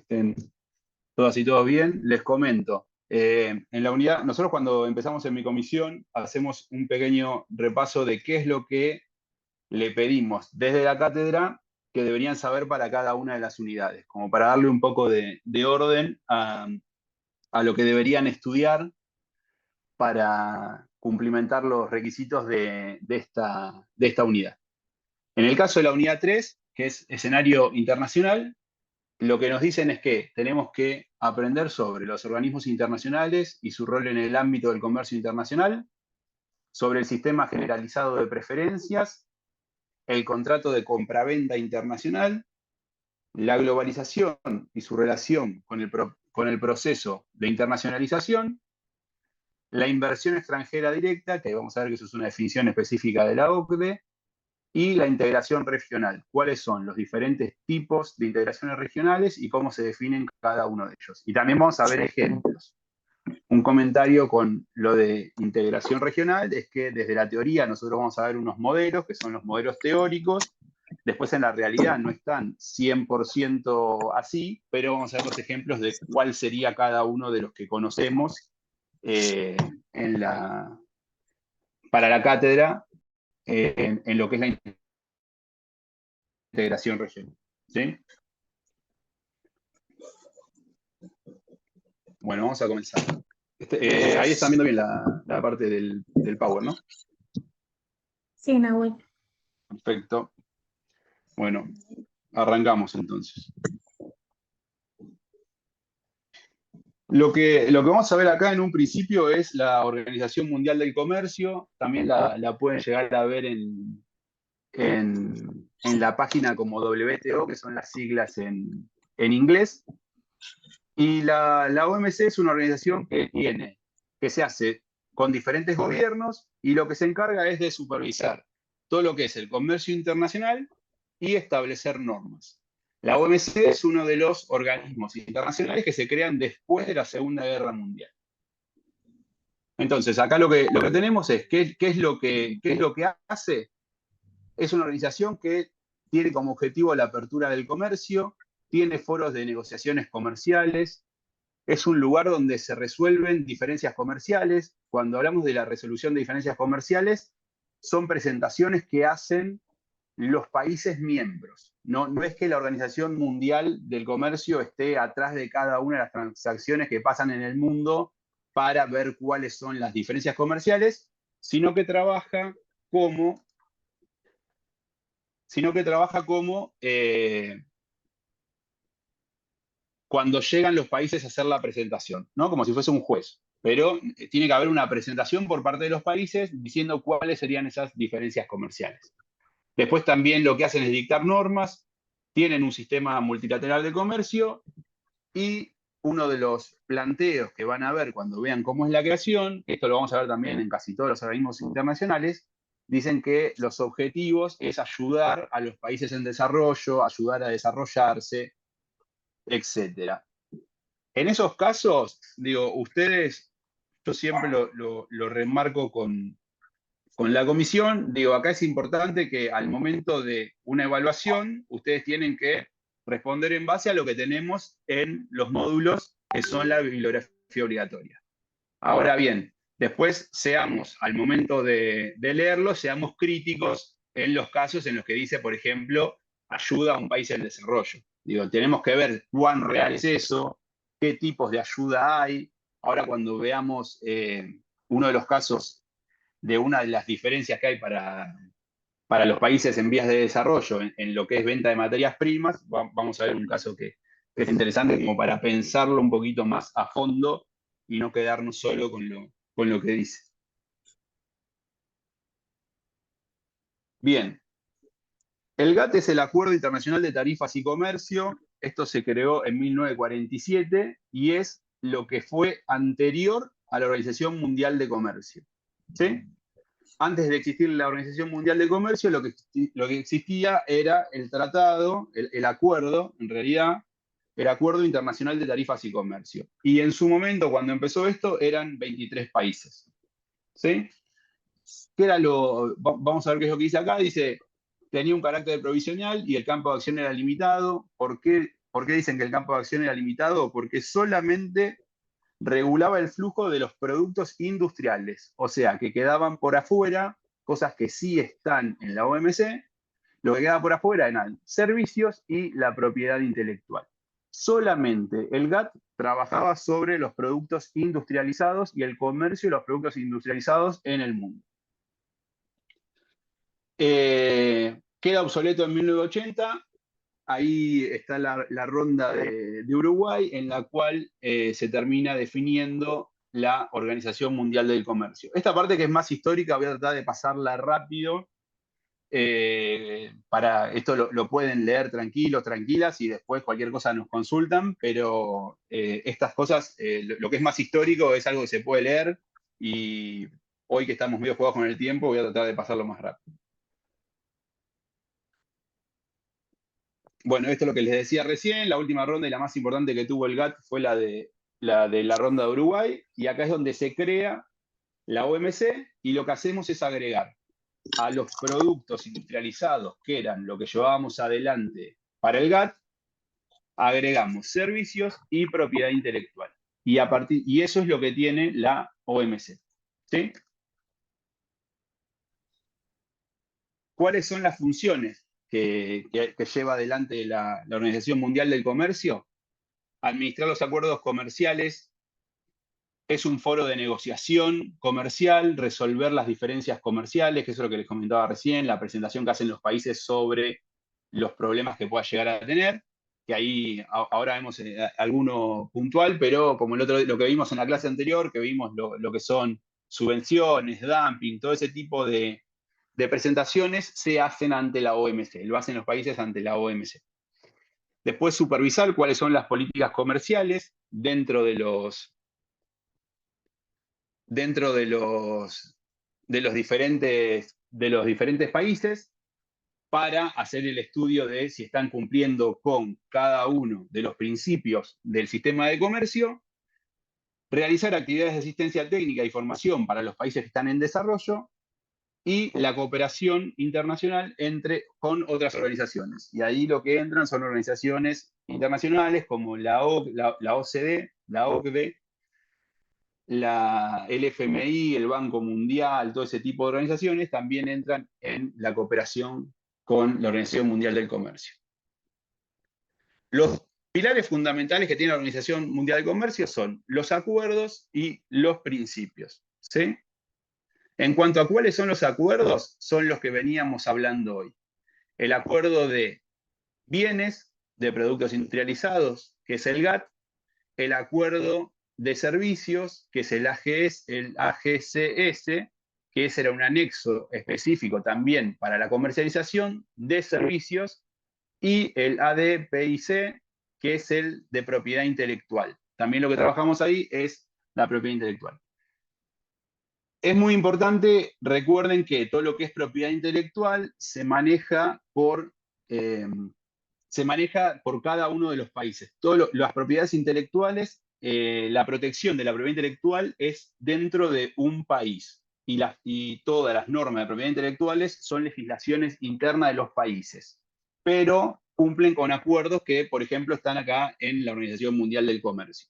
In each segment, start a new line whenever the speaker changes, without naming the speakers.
estén todas y todos bien. Les comento. En la unidad, nosotros cuando empezamos en mi comisión, hacemos un pequeño repaso de qué es lo que le pedimos desde la cátedra que deberían saber para cada una de las unidades, como para darle un poco de orden a lo que deberían estudiar para cumplimentar los requisitos de esta unidad. En el caso de la unidad 3, que es escenario internacional, lo que nos dicen es que tenemos que aprender sobre los organismos internacionales y su rol en el ámbito del comercio internacional, sobre el sistema generalizado de preferencias, el contrato de compraventa internacional, la globalización y su relación con el proceso de internacionalización, la inversión extranjera directa, que vamos a ver que eso es una definición específica de la OCDE, y la integración regional. ¿Cuáles son los diferentes tipos de integraciones regionales y cómo se definen cada uno de ellos? Y también vamos a ver ejemplos. Un comentario con lo de integración regional es que desde la teoría nosotros vamos a ver unos modelos, que son los modelos teóricos. Después en la realidad no están 100% así, pero vamos a ver los ejemplos de cuál sería cada uno de los que conocemos para la cátedra en lo que es la integración regional. ¿Sí? Bueno, vamos a comenzar. Ahí están viendo bien la parte del Power, ¿no?
Sí, Nahuel.
Perfecto. Bueno, arrancamos entonces. Lo que vamos a ver acá en un principio es la Organización Mundial del Comercio. También la pueden llegar a ver en la página como WTO, que son las siglas en inglés. Y la OMC es una organización que se hace con diferentes gobiernos y lo que se encarga es de supervisar todo lo que es el comercio internacional y establecer normas. La OMC es uno de los organismos internacionales que se crean después de la Segunda Guerra Mundial. Entonces, acá lo que tenemos es, ¿qué es lo que hace? Es una organización que tiene como objetivo la apertura del comercio, tiene foros de negociaciones comerciales, es un lugar donde se resuelven diferencias comerciales. Cuando hablamos de la resolución de diferencias comerciales, son presentaciones que hacen los países miembros. No es que la Organización Mundial del Comercio esté atrás de cada una de las transacciones que pasan en el mundo para ver cuáles son las diferencias comerciales, sino que trabaja como cuando llegan los países a hacer la presentación, ¿no? Como si fuese un juez. Pero tiene que haber una presentación por parte de los países diciendo cuáles serían esas diferencias comerciales. Después también lo que hacen es dictar normas, tienen un sistema multilateral de comercio y uno de los planteos que van a ver cuando vean cómo es la creación, esto lo vamos a ver también en casi todos los organismos internacionales, dicen que los objetivos es ayudar a los países en desarrollo, ayudar a desarrollarse, etcétera. En esos casos, digo, ustedes, yo siempre lo remarco con la comisión, digo, acá es importante que al momento de una evaluación, ustedes tienen que responder en base a lo que tenemos en los módulos que son la bibliografía obligatoria. Ahora bien, después seamos, al momento de leerlo, seamos críticos en los casos en los que dice, por ejemplo, ayuda a un país en desarrollo. Digo, tenemos que ver cuán real es eso, qué tipos de ayuda hay. Ahora cuando veamos uno de los casos de una de las diferencias que hay para los países en vías de desarrollo en lo que es venta de materias primas, vamos a ver un caso que es interesante como para pensarlo un poquito más a fondo y no quedarnos solo con lo que dice. Bien, el GATT es el Acuerdo Internacional de Tarifas y Comercio. Esto se creó en 1947 y es lo que fue anterior a la Organización Mundial de Comercio. ¿Sí? Antes de existir la Organización Mundial de Comercio, lo que existía era el tratado, el acuerdo, en realidad, el Acuerdo Internacional de Tarifas y Comercio. Y en su momento, cuando empezó esto, eran 23 países. ¿Sí? ¿Qué era vamos a ver qué es lo que dice acá? Dice, tenía un carácter provisional y el campo de acción era limitado. ¿Por qué ¿Por qué dicen que el campo de acción era limitado? Porque solamente regulaba el flujo de los productos industriales, o sea, que quedaban por afuera, cosas que sí están en la OMC, lo que quedaba por afuera eran servicios y la propiedad intelectual. Solamente el GATT trabajaba sobre los productos industrializados y el comercio de los productos industrializados en el mundo. Queda obsoleto en 1980. Ahí está la ronda de Uruguay, en la cual se termina definiendo la Organización Mundial del Comercio. Esta parte que es más histórica voy a tratar de pasarla rápido. Esto lo pueden leer tranquilos, tranquilas, y después cualquier cosa nos consultan, pero estas cosas, lo que es más histórico es algo que se puede leer, y hoy que estamos medio jugados con el tiempo voy a tratar de pasarlo más rápido. Bueno, esto es lo que les decía recién, la última ronda y la más importante que tuvo el GATT fue la ronda de Uruguay, y acá es donde se crea la OMC, y lo que hacemos es agregar a los productos industrializados, que eran lo que llevábamos adelante para el GATT, agregamos servicios y propiedad intelectual. Y eso es lo que tiene la OMC. ¿Sí? ¿Cuáles son las funciones que lleva adelante la Organización Mundial del Comercio? Administrar los acuerdos comerciales, es un foro de negociación comercial, resolver las diferencias comerciales, que eso es lo que les comentaba recién, la presentación que hacen los países sobre los problemas que pueda llegar a tener, que ahí ahora vemos alguno puntual, pero como lo que vimos en la clase anterior, que vimos lo que son subvenciones, dumping, todo ese tipo de presentaciones se hacen ante la OMC, lo hacen los países ante la OMC. Después supervisar cuáles son las políticas comerciales dentro de los diferentes países, para hacer el estudio de si están cumpliendo con cada uno de los principios del sistema de comercio, realizar actividades de asistencia técnica y formación para los países que están en desarrollo, y la cooperación internacional con otras organizaciones. Y ahí lo que entran son organizaciones internacionales como la OCDE, la OCDE, el FMI, el Banco Mundial, todo ese tipo de organizaciones también entran en la cooperación con la Organización Mundial del Comercio. Los pilares fundamentales que tiene la Organización Mundial del Comercio son los acuerdos y los principios. ¿Sí? En cuanto a cuáles son los acuerdos, son los que veníamos hablando hoy. El acuerdo de bienes, de productos industrializados, que es el GATT, el acuerdo de servicios, que es el AGCS, que ese era un anexo específico también para la comercialización de servicios, y el ADPIC, que es el de propiedad intelectual. También lo que trabajamos ahí es la propiedad intelectual. Es muy importante, recuerden que todo lo que es propiedad intelectual se maneja por cada uno de los países. Todas las propiedades intelectuales, la protección de la propiedad intelectual es dentro de un país. Y todas las normas de propiedad intelectuales son legislaciones internas de los países, pero cumplen con acuerdos que, por ejemplo, están acá en la Organización Mundial del Comercio.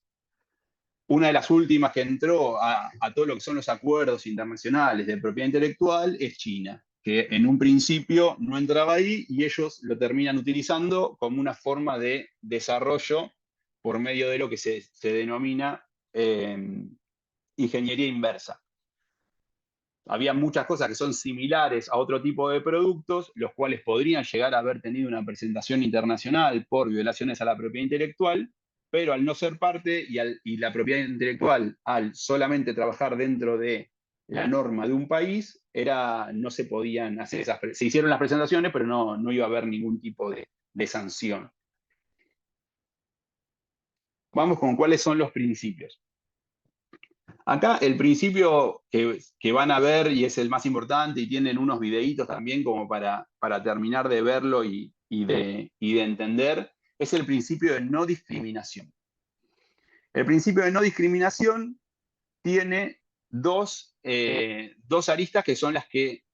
Una de las últimas que entró a todo lo que son los acuerdos internacionales de propiedad intelectual es China, que en un principio no entraba ahí, y ellos lo terminan utilizando como una forma de desarrollo por medio de lo que se denomina ingeniería inversa. Había muchas cosas que son similares a otro tipo de productos, los cuales podrían llegar a haber tenido una presentación internacional por violaciones a la propiedad intelectual, pero al no ser parte y la propiedad intelectual, al solamente trabajar dentro de la norma de un país, no se podían hacer se hicieron las presentaciones, pero no iba a haber ningún tipo de sanción. Vamos con cuáles son los principios. Acá el principio que van a ver, y es el más importante, y tienen unos videitos también como para terminar de verlo y de entender, es el principio de no discriminación. El principio de no discriminación tiene dos aristas que son las que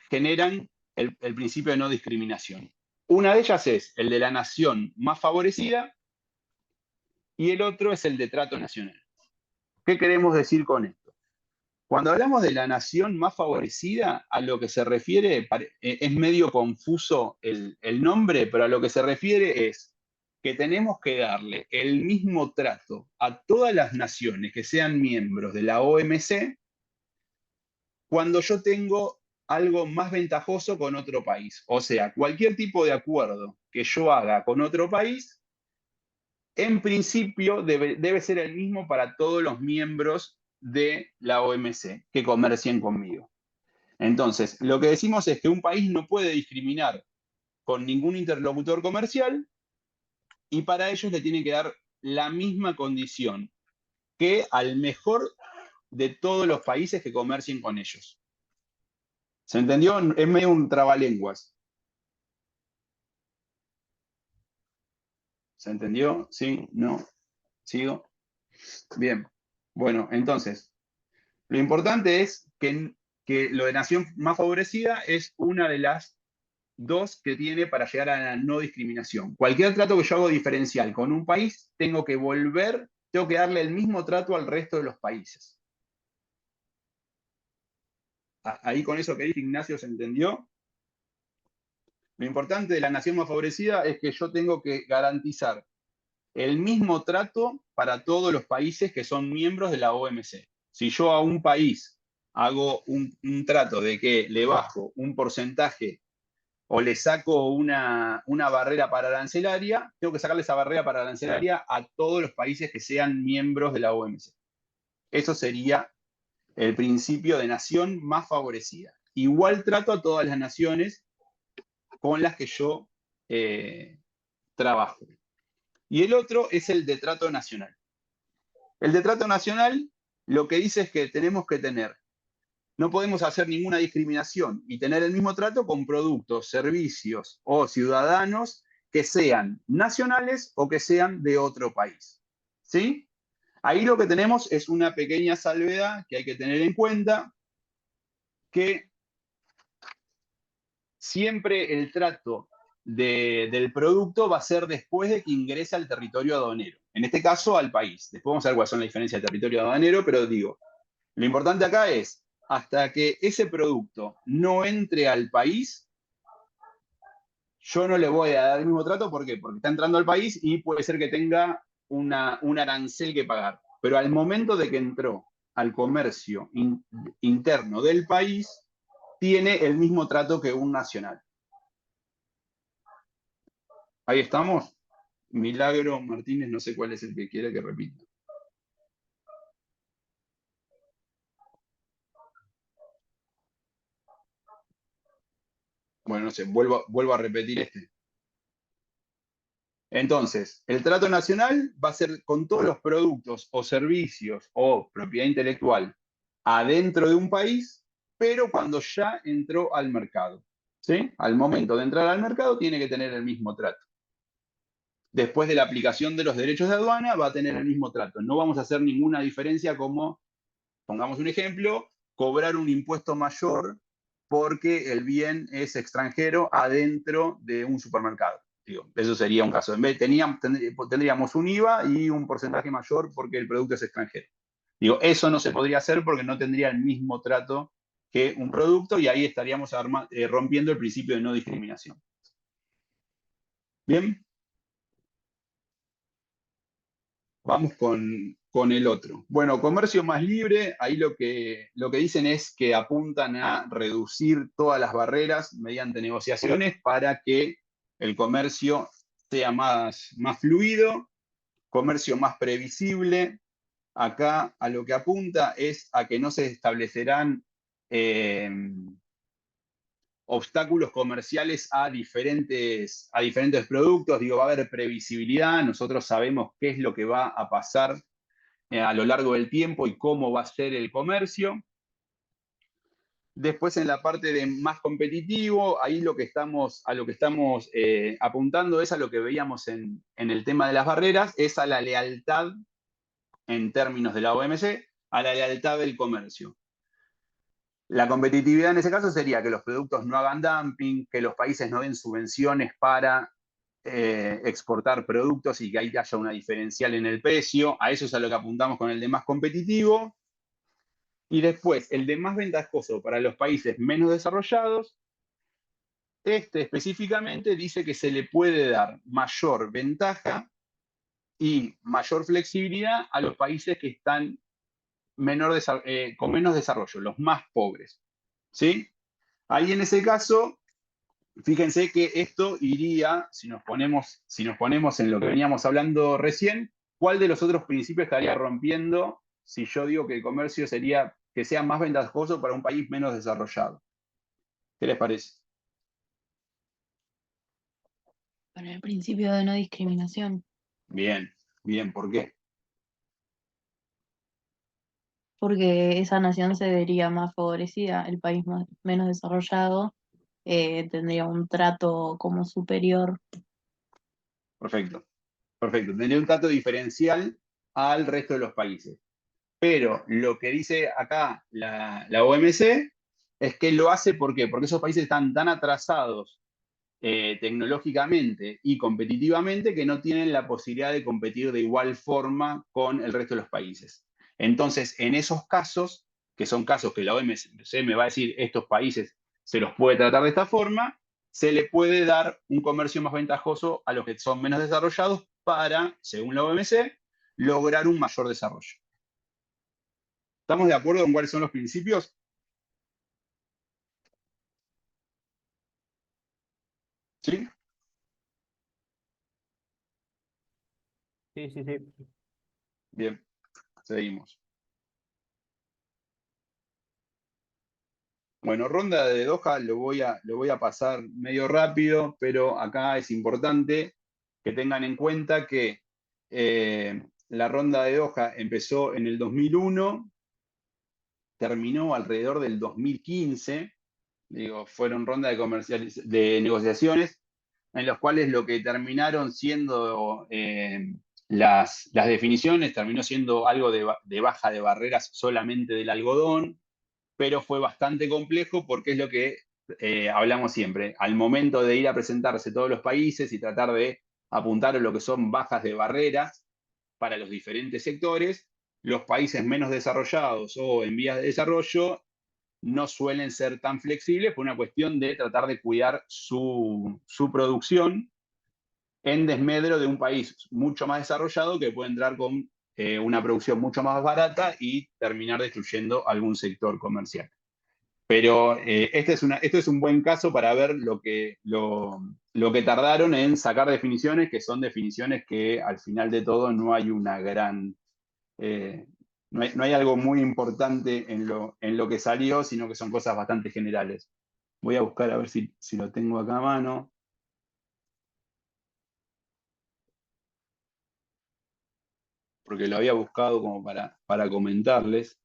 generan el principio de no discriminación. Una de ellas es el de la nación más favorecida, y el otro es el de trato nacional. ¿Qué queremos decir con esto? Cuando hablamos de la nación más favorecida, a lo que se refiere, es medio confuso el nombre, pero a lo que se refiere es que tenemos que darle el mismo trato a todas las naciones que sean miembros de la OMC cuando yo tengo algo más ventajoso con otro país. O sea, cualquier tipo de acuerdo que yo haga con otro país, en principio debe ser el mismo para todos los miembros de la OMC que comercien conmigo. Entonces, lo que decimos es que un país no puede discriminar con ningún interlocutor comercial y para ellos le tienen que dar la misma condición que al mejor de todos los países que comercien con ellos. ¿Se entendió? Es medio un trabalenguas. ¿Se entendió? ¿Sí? ¿No? ¿Sigo? Bien. Bueno, entonces, lo importante es que lo de nación más favorecida es una de las dos que tiene para llegar a la no discriminación. Cualquier trato que yo hago diferencial con un país, tengo que darle el mismo trato al resto de los países. Ahí con eso que dice Ignacio, ¿se entendió? Lo importante de la nación más favorecida es que yo tengo que garantizar el mismo trato para todos los países que son miembros de la OMC. Si yo a un país hago un trato de que le bajo un porcentaje o le saco una barrera para arancelaria, tengo que sacarle esa barrera para arancelaria a todos los países que sean miembros de la OMC. Eso sería el principio de nación más favorecida. Igual trato a todas las naciones con las que yo trabajo. Y el otro es el de trato nacional. El de trato nacional lo que dice es que tenemos que tener, no podemos hacer ninguna discriminación y tener el mismo trato con productos, servicios o ciudadanos que sean nacionales o que sean de otro país. ¿Sí? Ahí lo que tenemos es una pequeña salvedad que hay que tener en cuenta, que siempre el trato del producto va a ser después de que ingrese al territorio aduanero. En este caso, al país. Después vamos a ver cuáles son las diferencias de territorio aduanero, pero digo, lo importante acá es, hasta que ese producto no entre al país, yo no le voy a dar el mismo trato. ¿Por qué? Porque está entrando al país y puede ser que tenga un arancel que pagar. Pero al momento de que entró al comercio interno del país, tiene el mismo trato que un nacional. Ahí estamos. Milagro Martínez, no sé cuál es el que quiere que repita. Bueno, no sé, vuelvo a repetir este. Entonces, el trato nacional va a ser con todos los productos o servicios o propiedad intelectual adentro de un país, pero cuando ya entró al mercado. ¿Sí? Al momento de entrar al mercado tiene que tener el mismo trato. Después de la aplicación de los derechos de aduana va a tener el mismo trato. No vamos a hacer ninguna diferencia como, pongamos un ejemplo, cobrar un impuesto mayor porque el bien es extranjero adentro de un supermercado. Digo, eso sería un caso. En vez, tendríamos un IVA y un porcentaje mayor porque el producto es extranjero. Digo, eso no se podría hacer porque no tendría el mismo trato que un producto y ahí estaríamos rompiendo el principio de no discriminación. Bien, vamos con el otro. Bueno, comercio más libre, ahí lo que dicen es que apuntan a reducir todas las barreras mediante negociaciones para que el comercio sea más fluido, comercio más previsible. Acá a lo que apunta es a que no se establecerán obstáculos comerciales a diferentes productos. Digo, va a haber previsibilidad, nosotros sabemos qué es lo que va a pasar a lo largo del tiempo y cómo va a ser el comercio. Después en la parte de más competitivo, ahí a lo que estamos apuntando es a lo que veíamos en el tema de las barreras, es a la lealtad en términos de la OMC, a la lealtad del comercio. La competitividad en ese caso sería que los productos no hagan dumping, que los países no den subvenciones para exportar productos y que ahí haya una diferencial en el precio. A eso es a lo que apuntamos con el de más competitivo. Y después, el de más ventajoso para los países menos desarrollados, este específicamente dice que se le puede dar mayor ventaja y mayor flexibilidad a los países que están con menos desarrollo, los más pobres. ¿Sí? Ahí en ese caso, fíjense que esto iría, si nos ponemos en lo que veníamos hablando recién, ¿cuál de los otros principios estaría rompiendo si yo digo que el comercio sería que sea más ventajoso para un país menos desarrollado? ¿Qué les parece?
Con el principio de no discriminación,
Bien, bien, ¿por qué?
porque esa nación se vería más favorecida, el país menos desarrollado tendría un trato como superior.
Perfecto, perfecto. Tendría un trato diferencial al resto de los países. Pero lo que dice acá la OMC es que lo hace ¿por qué? Porque esos países están tan atrasados tecnológicamente y competitivamente que no tienen la posibilidad de competir de igual forma con el resto de los países. Entonces, en esos casos, que son casos que la OMC me va a decir, estos países se los puede tratar de esta forma, se le puede dar un comercio más ventajoso a los que son menos desarrollados para, según la OMC, lograr un mayor desarrollo. ¿Estamos de acuerdo en cuáles son los principios? ¿Sí?
Sí, sí, sí.
Bien, seguimos. Bueno, ronda de Doha lo voy a pasar medio rápido, pero acá es importante que tengan en cuenta que la ronda de Doha empezó en el 2001, terminó alrededor del 2015. Digo, fueron rondas de negociaciones en los cuales lo que terminaron siendo las definiciones terminó siendo algo de baja de barreras solamente del algodón, pero fue bastante complejo porque es lo que hablamos siempre. Al momento de ir a presentarse todos los países y tratar de apuntar a lo que son bajas de barreras para los diferentes sectores, los países menos desarrollados o en vías de desarrollo no suelen ser tan flexibles por una cuestión de tratar de cuidar su producción en desmedro de un país mucho más desarrollado que puede entrar con una producción mucho más barata y terminar destruyendo algún sector comercial. Pero este es un buen caso para ver lo que tardaron en sacar definiciones, que son definiciones que al final de todo no hay una gran, eh, no hay algo muy importante en lo que salió, sino que son cosas bastante generales. Voy a buscar a ver si lo tengo acá a mano. Porque lo había buscado como para comentarles.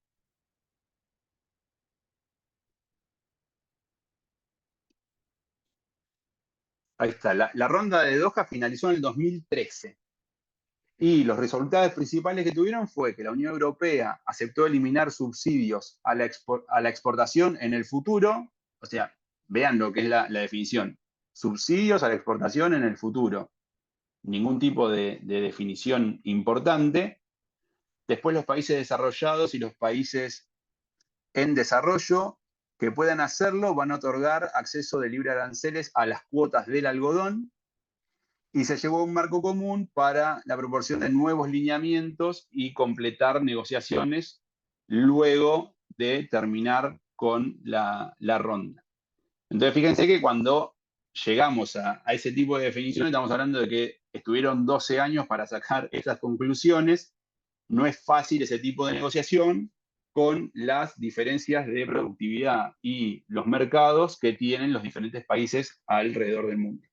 Ahí está, la ronda de Doha finalizó en el 2013 y los resultados principales que tuvieron fue que la Unión Europea aceptó eliminar subsidios a la exportación en el futuro, o sea, vean lo que es la definición, subsidios a la exportación en el futuro, ningún tipo de definición importante. Después los países desarrollados y los países en desarrollo que puedan hacerlo van a otorgar acceso de libre aranceles a las cuotas del algodón y se llevó un marco común para la proporción de nuevos lineamientos y completar negociaciones luego de terminar con la ronda. Entonces, fíjense que cuando llegamos a ese tipo de definiciones, estamos hablando de que estuvieron 12 años para sacar esas conclusiones. No es fácil ese tipo de negociación con las diferencias de productividad y los mercados que tienen los diferentes países alrededor del mundo.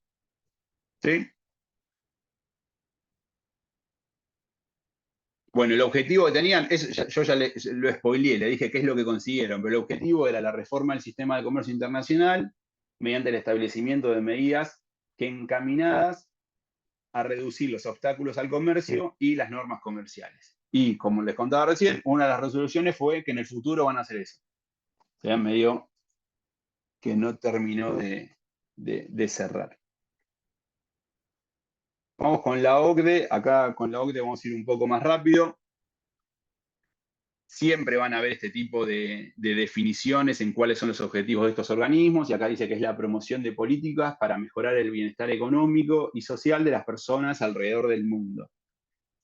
¿Sí? Bueno, el objetivo que tenían, yo ya lo spoileé, le dije qué es lo que consiguieron, pero el objetivo era la reforma del sistema de comercio internacional mediante el establecimiento de medidas que encaminadas a reducir los obstáculos al comercio y las normas comerciales. Y como les contaba recién, una de las resoluciones fue que en el futuro van a hacer eso. O sea, medio que no terminó de cerrar. Vamos con la OCDE. Acá con la OCDE vamos a ir un poco más rápido. Siempre van a haber este tipo de definiciones en cuáles son los objetivos de estos organismos, y acá dice que es la promoción de políticas para mejorar el bienestar económico y social de las personas alrededor del mundo.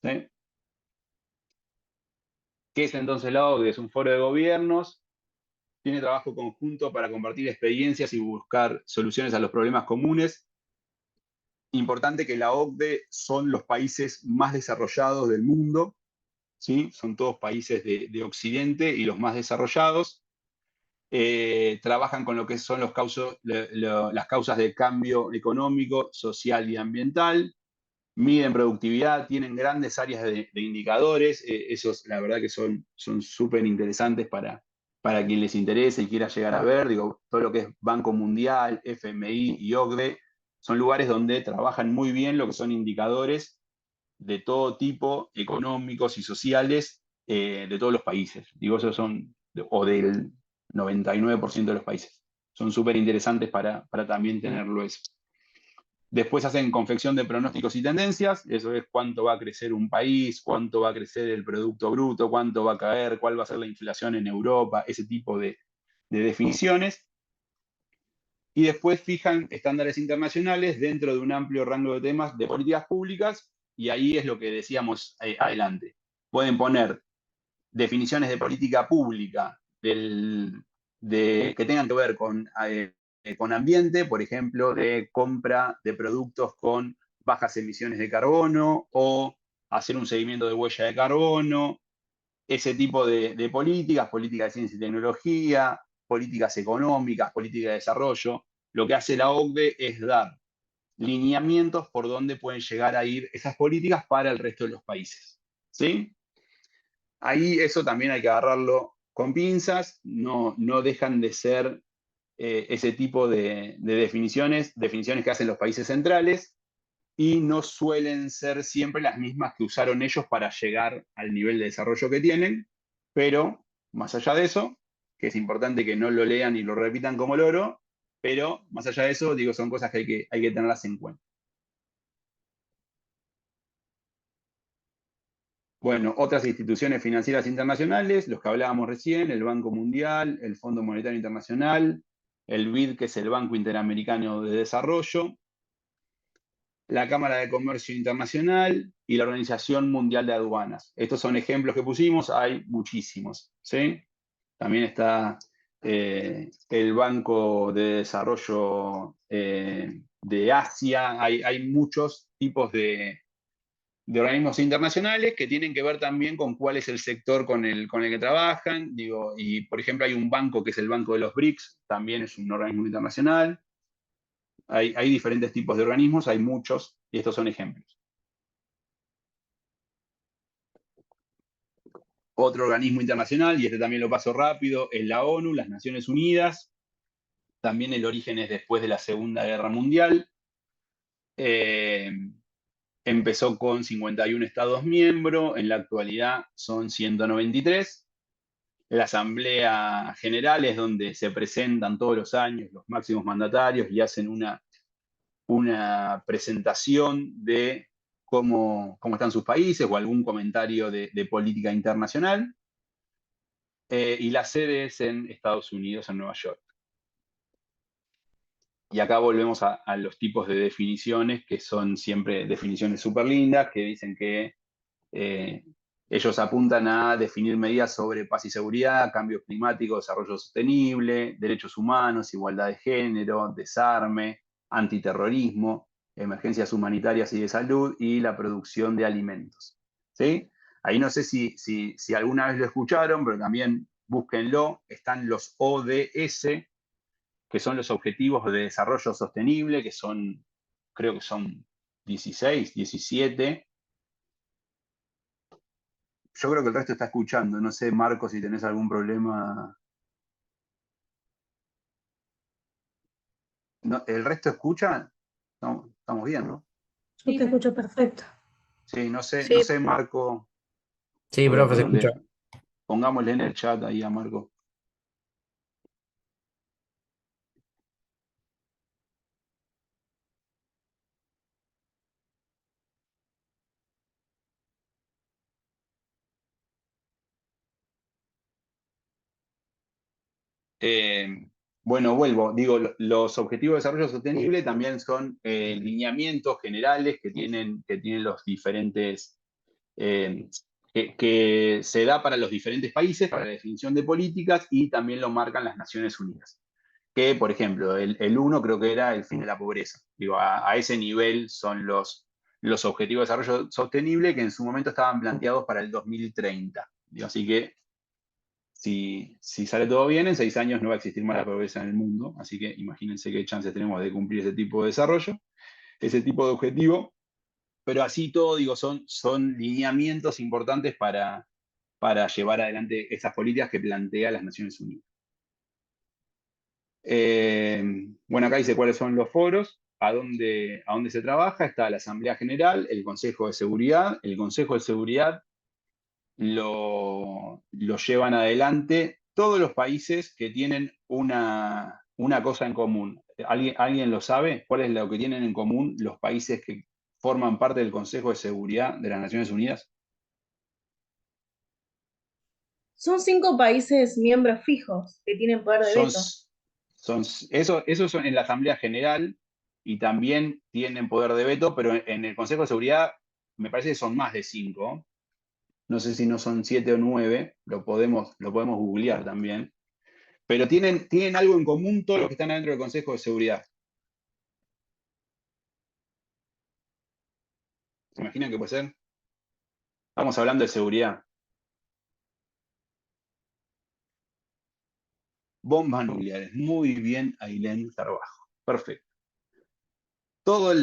¿Sí? ¿Qué es entonces la OCDE? Es un foro de gobiernos, tiene trabajo conjunto para compartir experiencias y buscar soluciones a los problemas comunes. Importante que la OCDE son los países más desarrollados del mundo, ¿sí? Son todos países de Occidente y los más desarrollados. Trabajan con lo que son las causas de cambio económico, social y ambiental, miden productividad, tienen grandes áreas de indicadores, esos la verdad que son súper interesantes para quien les interese y quiera llegar a ver, digo, todo lo que es Banco Mundial, FMI y OCDE, son lugares donde trabajan muy bien lo que son indicadores de todo tipo, económicos y sociales, de todos los países. Digo, esos son, o del 99% de los países. Son súper interesantes para también tenerlo eso. Después hacen confección de pronósticos y tendencias, eso es cuánto va a crecer un país, cuánto va a crecer el Producto Bruto, cuánto va a caer, cuál va a ser la inflación en Europa, ese tipo de definiciones. Y después fijan estándares internacionales dentro de un amplio rango de temas de políticas públicas, y ahí es lo que decíamos adelante. Pueden poner definiciones de política pública que tengan que ver con ambiente, por ejemplo, de compra de productos con bajas emisiones de carbono o hacer un seguimiento de huella de carbono, ese tipo de políticas de ciencia y tecnología, políticas económicas, política de desarrollo. Lo que hace la OCDE es dar lineamientos por dónde pueden llegar a ir esas políticas para el resto de los países. ¿Sí? Ahí eso también hay que agarrarlo con pinzas, no dejan de ser ese tipo de definiciones que hacen los países centrales, y no suelen ser siempre las mismas que usaron ellos para llegar al nivel de desarrollo que tienen, pero más allá de eso, que es importante que no lo lean y lo repitan como loro, pero más allá de eso, digo, son cosas que hay que tenerlas en cuenta. Bueno, otras instituciones financieras internacionales, los que hablábamos recién, el Banco Mundial, el Fondo Monetario Internacional, el BID, que es el Banco Interamericano de Desarrollo, la Cámara de Comercio Internacional y la Organización Mundial de Aduanas. Estos son ejemplos que pusimos, hay muchísimos, ¿sí? También está el Banco de Desarrollo de Asia, hay muchos tipos de organismos internacionales que tienen que ver también con cuál es el sector con el que trabajan. Digo, y por ejemplo hay un banco que es el Banco de los BRICS, también es un organismo internacional. Hay diferentes tipos de organismos, hay muchos, y estos son ejemplos. Otro organismo internacional, y este también lo paso rápido, es la ONU, las Naciones Unidas. También el origen es después de la Segunda Guerra Mundial. Empezó con 51 Estados miembros, en la actualidad son 193. La Asamblea General es donde se presentan todos los años los máximos mandatarios y hacen una presentación de cómo están sus países o algún comentario de política internacional. Y la sede es en Estados Unidos, en Nueva York. Y acá volvemos a los tipos de definiciones, que son siempre definiciones súper lindas, que dicen que ellos apuntan a definir medidas sobre paz y seguridad, cambio climático, desarrollo sostenible, derechos humanos, igualdad de género, desarme, antiterrorismo, emergencias humanitarias y de salud, y la producción de alimentos. ¿Sí? Ahí no sé si alguna vez lo escucharon, pero también búsquenlo. Están los ODS, que son los Objetivos de Desarrollo Sostenible, que son, creo que son 16, 17. Yo creo que el resto está escuchando. No sé, Marco, si tenés algún problema. No, ¿el resto escucha? Estamos bien, ¿no?
Yo te escucho perfecto.
Sí, no
Sí,
sé, Marco.
sí, profe, se escucha.
Pongámosle en el chat ahí a Marco. Bueno, vuelvo, digo, los objetivos de desarrollo sostenible también son lineamientos generales que tienen los diferentes, que se da para los diferentes países, para la definición de políticas, y también lo marcan las Naciones Unidas. Que, por ejemplo, el uno creo que era el fin de la pobreza. Digo, a ese nivel son los objetivos de desarrollo sostenible que en su momento estaban planteados para el 2030. Digo, así que si sale todo bien, en 6 años no va a existir más la pobreza en el mundo, así que imagínense qué chances tenemos de cumplir ese tipo de desarrollo, ese tipo de objetivo, pero así todo, digo, son lineamientos importantes para llevar adelante esas políticas que plantea las Naciones Unidas. Bueno, acá dice cuáles son los foros, a dónde se trabaja. Está la Asamblea General, el Consejo de Seguridad. El Consejo de Seguridad lo llevan adelante todos los países que tienen una cosa en común. ¿Alguien lo sabe? ¿Cuál es lo que tienen en común los países que forman parte del Consejo de Seguridad de las Naciones Unidas?
Son 5 países miembros fijos que tienen poder de veto.
Eso son en la Asamblea General, y también tienen poder de veto, pero en el Consejo de Seguridad me parece que son más de 5. No sé si no son 7 o 9, lo podemos googlear también. Pero tienen algo en común todos los que están adentro del Consejo de Seguridad. ¿Se imaginan qué puede ser? Estamos hablando de seguridad. Bombas nucleares. Muy bien, Ailén Carbajo. Perfecto. Todos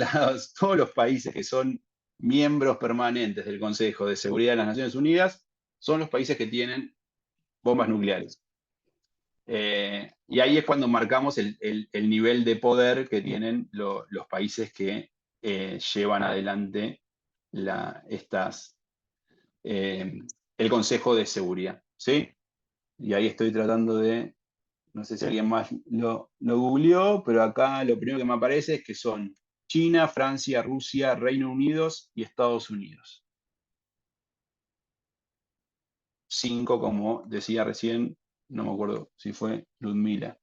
los países que son miembros permanentes del Consejo de Seguridad de las Naciones Unidas son los países que tienen bombas nucleares. Y ahí es cuando marcamos el nivel de poder que tienen los países que llevan adelante el Consejo de Seguridad. ¿Sí? Y ahí estoy tratando de, no sé si alguien más lo googleó, pero acá lo primero que me aparece es que son China, Francia, Rusia, Reino Unido y Estados Unidos. 5, como decía recién, no me acuerdo si fue Ludmila.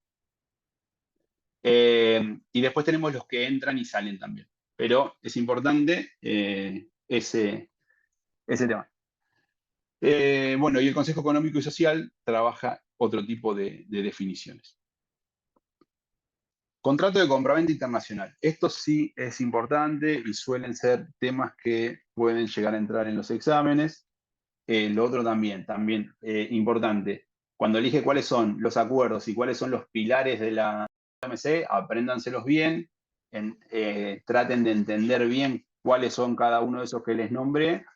Y después tenemos los que entran y salen también. Pero es importante ese tema. Bueno, y el Consejo Económico y Social trabaja otro tipo de definiciones. Contrato de compraventa internacional. Esto sí es importante y suelen ser temas que pueden llegar a entrar en los exámenes. Lo otro también importante. Cuando elige cuáles son los acuerdos y cuáles son los pilares de la OMC, apréndanselos bien, traten de entender bien cuáles son cada uno de esos que les nombré,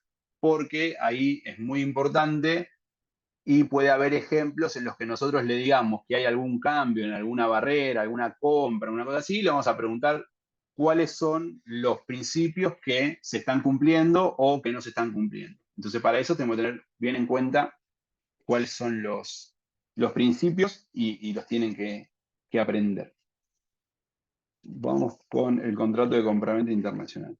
porque ahí es muy importante y puede haber ejemplos en los que nosotros le digamos que hay algún cambio en alguna barrera, alguna compra, una cosa así, le vamos a preguntar cuáles son los principios que se están cumpliendo o que no se están cumpliendo. Entonces, para eso tenemos que tener bien en cuenta cuáles son los principios y los tienen que aprender. Vamos con el contrato de compraventa internacional.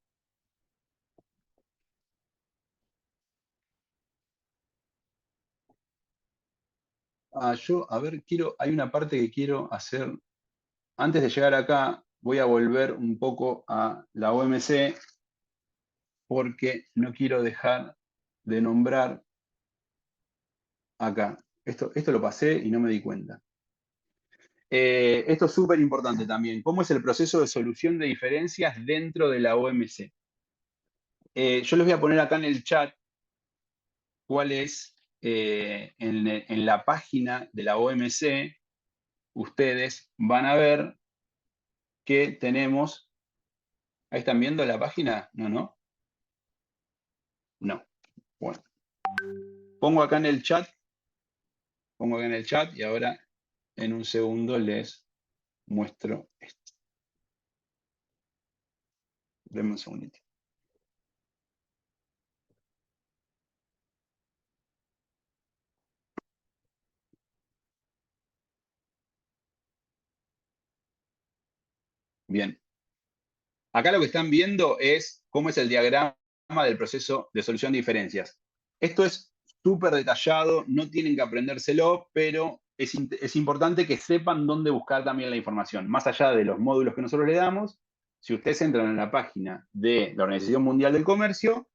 A ver, hay una parte que quiero hacer. Antes de llegar acá, voy a volver un poco a la OMC, porque no quiero dejar de nombrar acá. Esto lo pasé y no me di cuenta. Esto es súper importante también. ¿Cómo es el proceso de solución de diferencias dentro de la OMC? Yo les voy a poner acá en el chat cuál es, en la página de la OMC, ustedes van a ver que tenemos. ¿Ahí están viendo la página? No. No. Bueno. Pongo acá en el chat y ahora en un segundo les muestro esto. Denme un segundito. Bien. Acá lo que están viendo es cómo es el diagrama del proceso de solución de diferencias. Esto es súper detallado, no tienen que aprendérselo, pero es importante que sepan dónde buscar también la información. Más allá de los módulos que nosotros le damos, si ustedes entran en la página de la Organización Mundial del Comercio,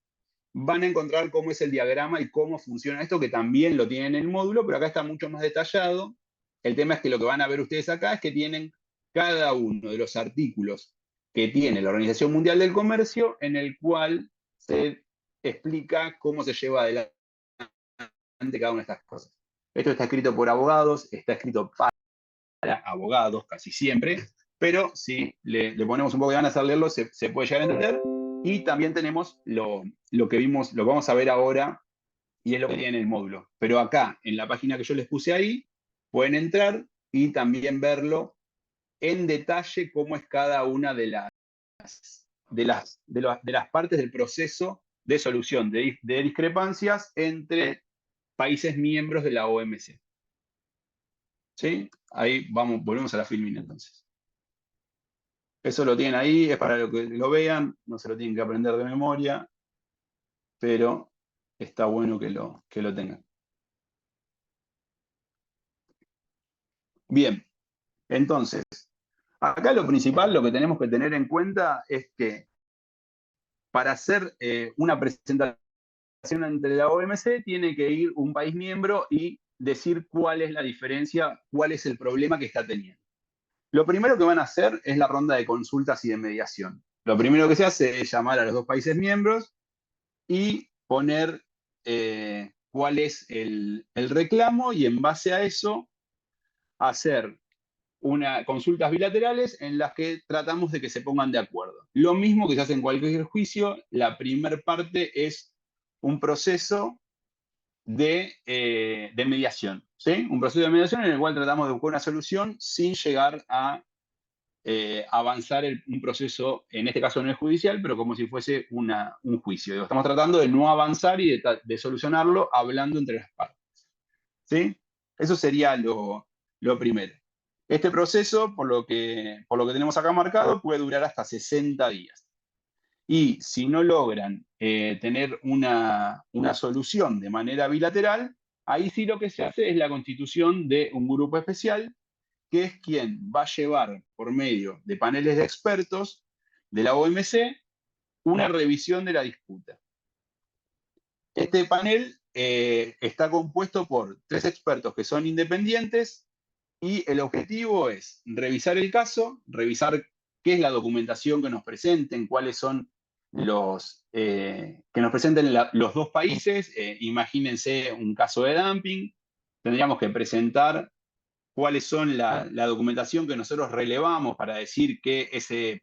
van a encontrar cómo es el diagrama y cómo funciona esto, que también lo tienen en el módulo, pero acá está mucho más detallado. El tema es que lo que van a ver ustedes acá es que tienen cada uno de los artículos que tiene la Organización Mundial del Comercio, en el cual se explica cómo se lleva adelante cada una de estas cosas. Esto está escrito por abogados, está escrito para abogados casi siempre, pero si le ponemos un poco de ganas a leerlo, se puede llegar a entender. Y también tenemos lo que vimos, lo que vamos a ver ahora, y es lo que tiene en el módulo. Pero acá, en la página que yo les puse ahí, pueden entrar y también verlo en detalle cómo es cada una de las partes del proceso de solución de discrepancias entre países miembros de la OMC. ¿Sí? Ahí vamos, volvemos a la filmina entonces. Eso lo tienen ahí, es para que lo vean, no se lo tienen que aprender de memoria, pero está bueno que lo tengan. Bien, entonces, acá lo principal, lo que tenemos que tener en cuenta es que para hacer una presentación entre la OMC tiene que ir un país miembro y decir cuál es la diferencia, cuál es el problema que está teniendo. Lo primero que van a hacer es la ronda de consultas y de mediación. Lo primero que se hace es llamar a los dos países miembros y poner cuál es el reclamo, y en base a eso hacer consultas bilaterales en las que tratamos de que se pongan de acuerdo. Lo mismo que se hace en cualquier juicio, la primera parte es un proceso de mediación, ¿sí? Un proceso de mediación en el cual tratamos de buscar una solución sin llegar a avanzar un proceso, en este caso no es judicial, pero como si fuese un juicio. Digo, estamos tratando de no avanzar y de solucionarlo hablando entre las partes. ¿Sí? Eso sería lo primero. Este proceso, por lo que tenemos acá marcado, puede durar hasta 60 días. Y si no logran tener una solución de manera bilateral, ahí sí lo que se hace es la constitución de un grupo especial, que es quien va a llevar por medio de paneles de expertos de la OMC una revisión de la disputa. Este panel está compuesto por 3 expertos que son independientes, y el objetivo es revisar el caso, revisar qué es la documentación que nos presenten, cuáles son que nos presenten los dos países. Imagínense un caso de dumping, tendríamos que presentar cuáles son la documentación que nosotros relevamos para decir que ese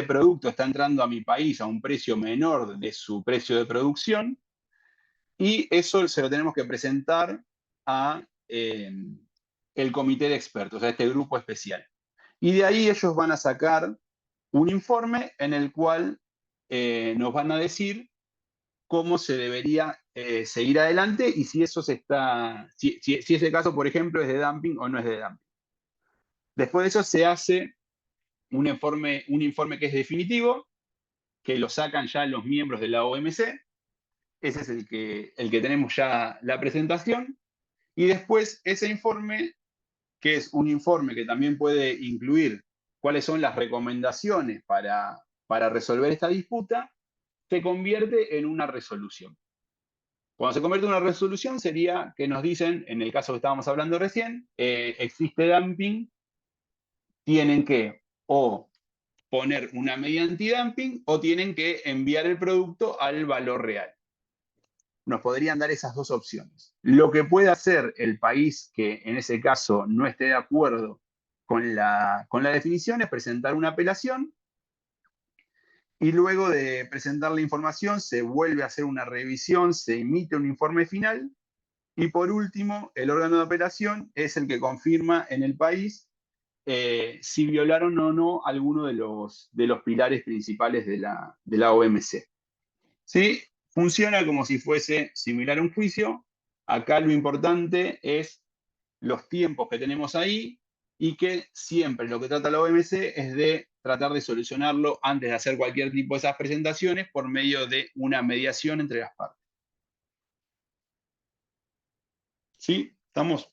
producto está entrando a mi país a un precio menor de su precio de producción, y eso se lo tenemos que presentar a el comité de expertos, a este grupo especial. Y de ahí ellos van a sacar un informe en el cual nos van a decir cómo se debería seguir adelante, y si ese caso, por ejemplo, es de dumping o no es de dumping. Después de eso se hace un informe que es definitivo, que lo sacan ya los miembros de la OMC. Ese es el que tenemos ya la presentación. Y después ese informe, que es un informe que también puede incluir cuáles son las recomendaciones para resolver esta disputa, se convierte en una resolución. Cuando se convierte en una resolución sería que nos dicen, en el caso que estábamos hablando recién, existe dumping, tienen que o poner una medida antidumping o tienen que enviar el producto al valor real. Nos podrían dar esas dos opciones. Lo que puede hacer el país que en ese caso no esté de acuerdo con la definición es presentar una apelación, y luego de presentar la información se vuelve a hacer una revisión, se emite un informe final, y por último el órgano de apelación es el que confirma en el país si violaron o no alguno de los pilares principales de la OMC. ¿Sí? Funciona como si fuese similar a un juicio. Acá lo importante es los tiempos que tenemos ahí, y que siempre lo que trata la OMC es de tratar de solucionarlo antes de hacer cualquier tipo de esas presentaciones por medio de una mediación entre las partes. ¿Sí? ¿Estamos?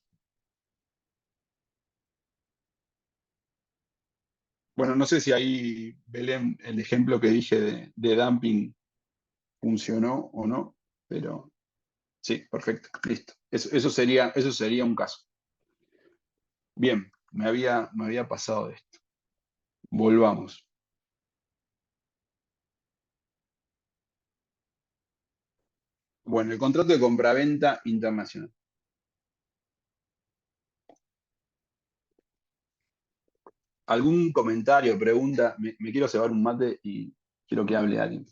Bueno, no sé si ahí, Belén, el ejemplo que dije de dumping funcionó o no, pero sí, perfecto, listo. Eso sería un caso. Bien, me había pasado de esto. Volvamos. Bueno, el contrato de compraventa internacional. ¿Algún comentario, pregunta? Me quiero cebar un mate y quiero que hable alguien.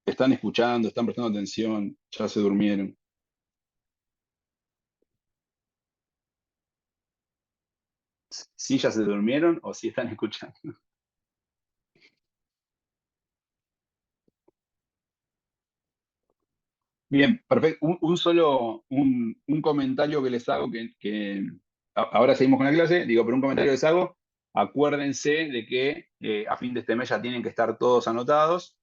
¿Están escuchando? ¿Están prestando atención? ¿Ya se durmieron? ¿Sí ya se durmieron o sí están escuchando? Bien, perfecto. Un comentario que les hago, ahora seguimos con la clase, digo, pero un comentario que les hago, acuérdense de que a fin de este mes ya tienen que estar todos anotados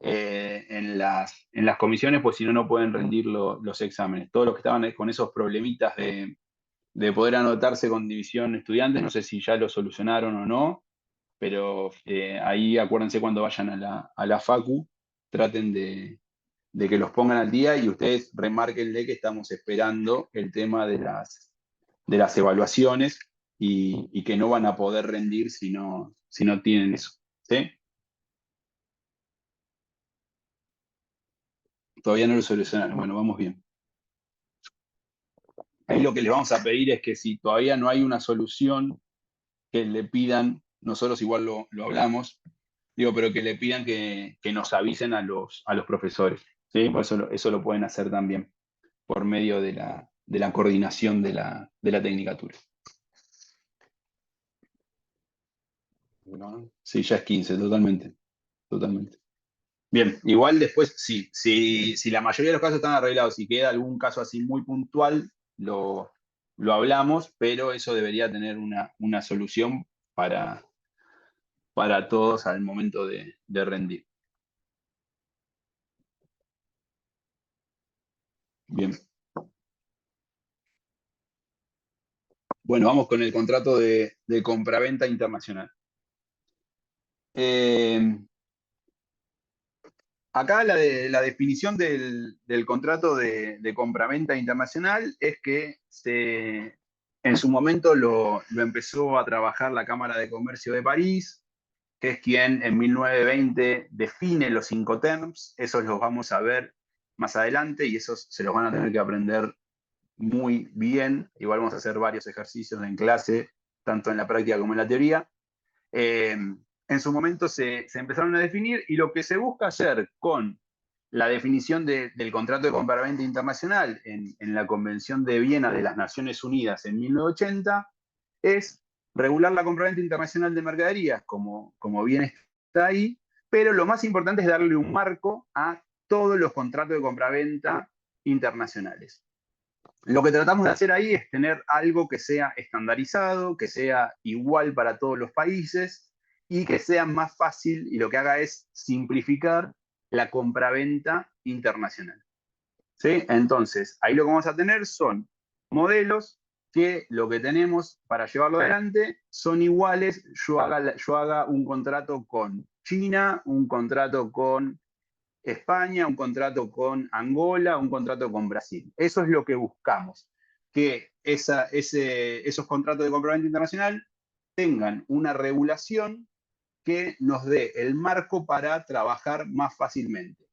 en las comisiones, pues si no, no pueden rendir los exámenes. Todos los que estaban con esos problemitas de poder anotarse con división estudiantes, no sé si ya lo solucionaron o no, pero ahí acuérdense cuando vayan a la facu, traten de que los pongan al día y ustedes remárquenle que estamos esperando el tema de las evaluaciones y que no van a poder rendir si no tienen eso. ¿Sí? Todavía no lo solucionaron. Bueno, vamos bien. Ahí lo que les vamos a pedir es que si todavía no hay una solución, que le pidan, nosotros igual lo hablamos, digo, pero que le pidan que nos avisen a los profesores. ¿Sí? Por eso lo pueden hacer también por medio de la coordinación de la tecnicatura. ¿No? Sí, ya es 15, totalmente. Totalmente. Bien, igual después, sí, si la mayoría de los casos están arreglados, si queda algún caso así muy puntual, lo hablamos, pero eso debería tener una solución para todos al momento de rendir. Bien. Bueno, vamos con el contrato de compraventa internacional. Acá la definición del contrato de compraventa internacional es que en su momento lo empezó a trabajar la Cámara de Comercio de París, que es quien en 1920 define los 5 terms. Esos los vamos a ver más adelante y esos se los van a tener que aprender muy bien. Igual vamos a hacer varios ejercicios en clase, tanto en la práctica como en la teoría. En su momento se empezaron a definir y lo que se busca hacer con la definición del contrato de compraventa internacional en la Convención de Viena de las Naciones Unidas en 1980 es regular la compraventa internacional de mercaderías, como bien está ahí, pero lo más importante es darle un marco a todos los contratos de compraventa internacionales. Lo que tratamos de hacer ahí es tener algo que sea estandarizado, que sea igual para todos los países y que sea más fácil y lo que haga es simplificar la compraventa internacional. ¿Sí? Entonces, ahí lo que vamos a tener son modelos que lo que tenemos para llevarlo adelante son iguales. Yo haga un contrato con China, un contrato con España, un contrato con Angola, un contrato con Brasil. Eso es lo que buscamos, que esos contratos de compraventa internacional tengan una regulación que nos dé el marco para trabajar más fácilmente.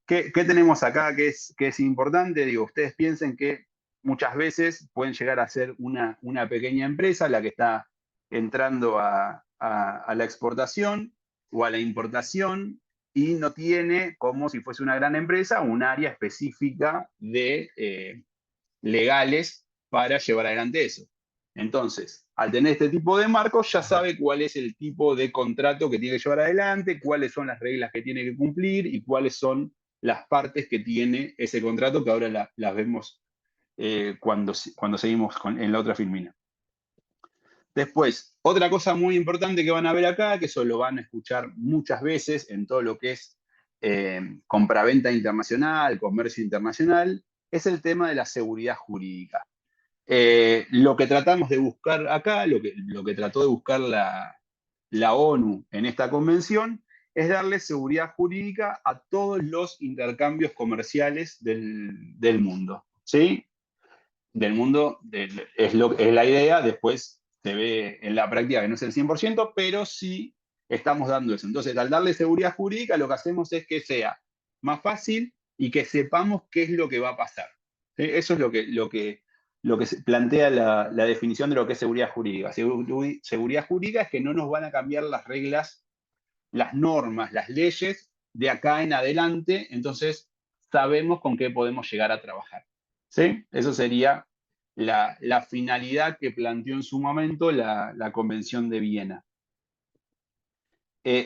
¿Qué tenemos acá que es importante? Digo, ustedes piensen que muchas veces pueden llegar a ser una pequeña empresa la que está entrando a la exportación o a la importación y no tiene, como si fuese una gran empresa, un área específica de legales para llevar adelante eso. Entonces, al tener este tipo de marcos, ya sabe cuál es el tipo de contrato que tiene que llevar adelante, cuáles son las reglas que tiene que cumplir y cuáles son las partes que tiene ese contrato, que ahora las vemos cuando seguimos en la otra filmina. Después, otra cosa muy importante que van a ver acá, que eso lo van a escuchar muchas veces en todo lo que es compraventa internacional, comercio internacional, es el tema de la seguridad jurídica. Lo que tratamos de buscar acá, lo que trató de buscar la ONU en esta convención, es darle seguridad jurídica a todos los intercambios comerciales del mundo. ¿Sí? Del mundo es la idea, después se ve en la práctica que no es el 100%, pero sí estamos dando eso. Entonces, al darle seguridad jurídica, lo que hacemos es que sea más fácil y que sepamos qué es lo que va a pasar. ¿Sí? Eso es lo que se plantea la definición de lo que es seguridad jurídica. Seguridad jurídica es que no nos van a cambiar las reglas, las normas, las leyes de acá en adelante, entonces sabemos con qué podemos llegar a trabajar. ¿Sí? Eso sería la finalidad que planteó en su momento la Convención de Viena.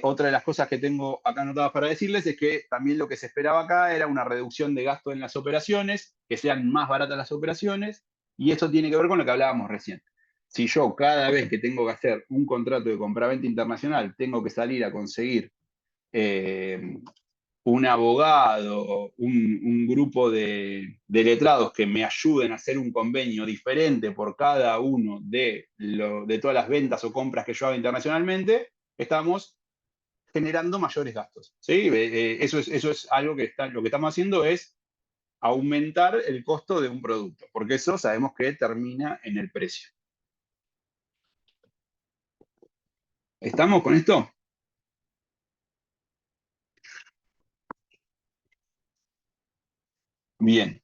Otra de las cosas que tengo acá anotadas para decirles es que también lo que se esperaba acá era una reducción de gasto en las operaciones, que sean más baratas las operaciones, y eso tiene que ver con lo que hablábamos recién. Si yo cada vez que tengo que hacer un contrato de compraventa internacional tengo que salir a conseguir un abogado, un grupo de letrados que me ayuden a hacer un convenio diferente por cada uno de todas las ventas o compras que yo haga internacionalmente, estamos generando mayores gastos. ¿Sí? Eso es algo que lo que estamos haciendo es aumentar el costo de un producto, porque eso sabemos que termina en el precio. ¿Estamos con esto? Bien.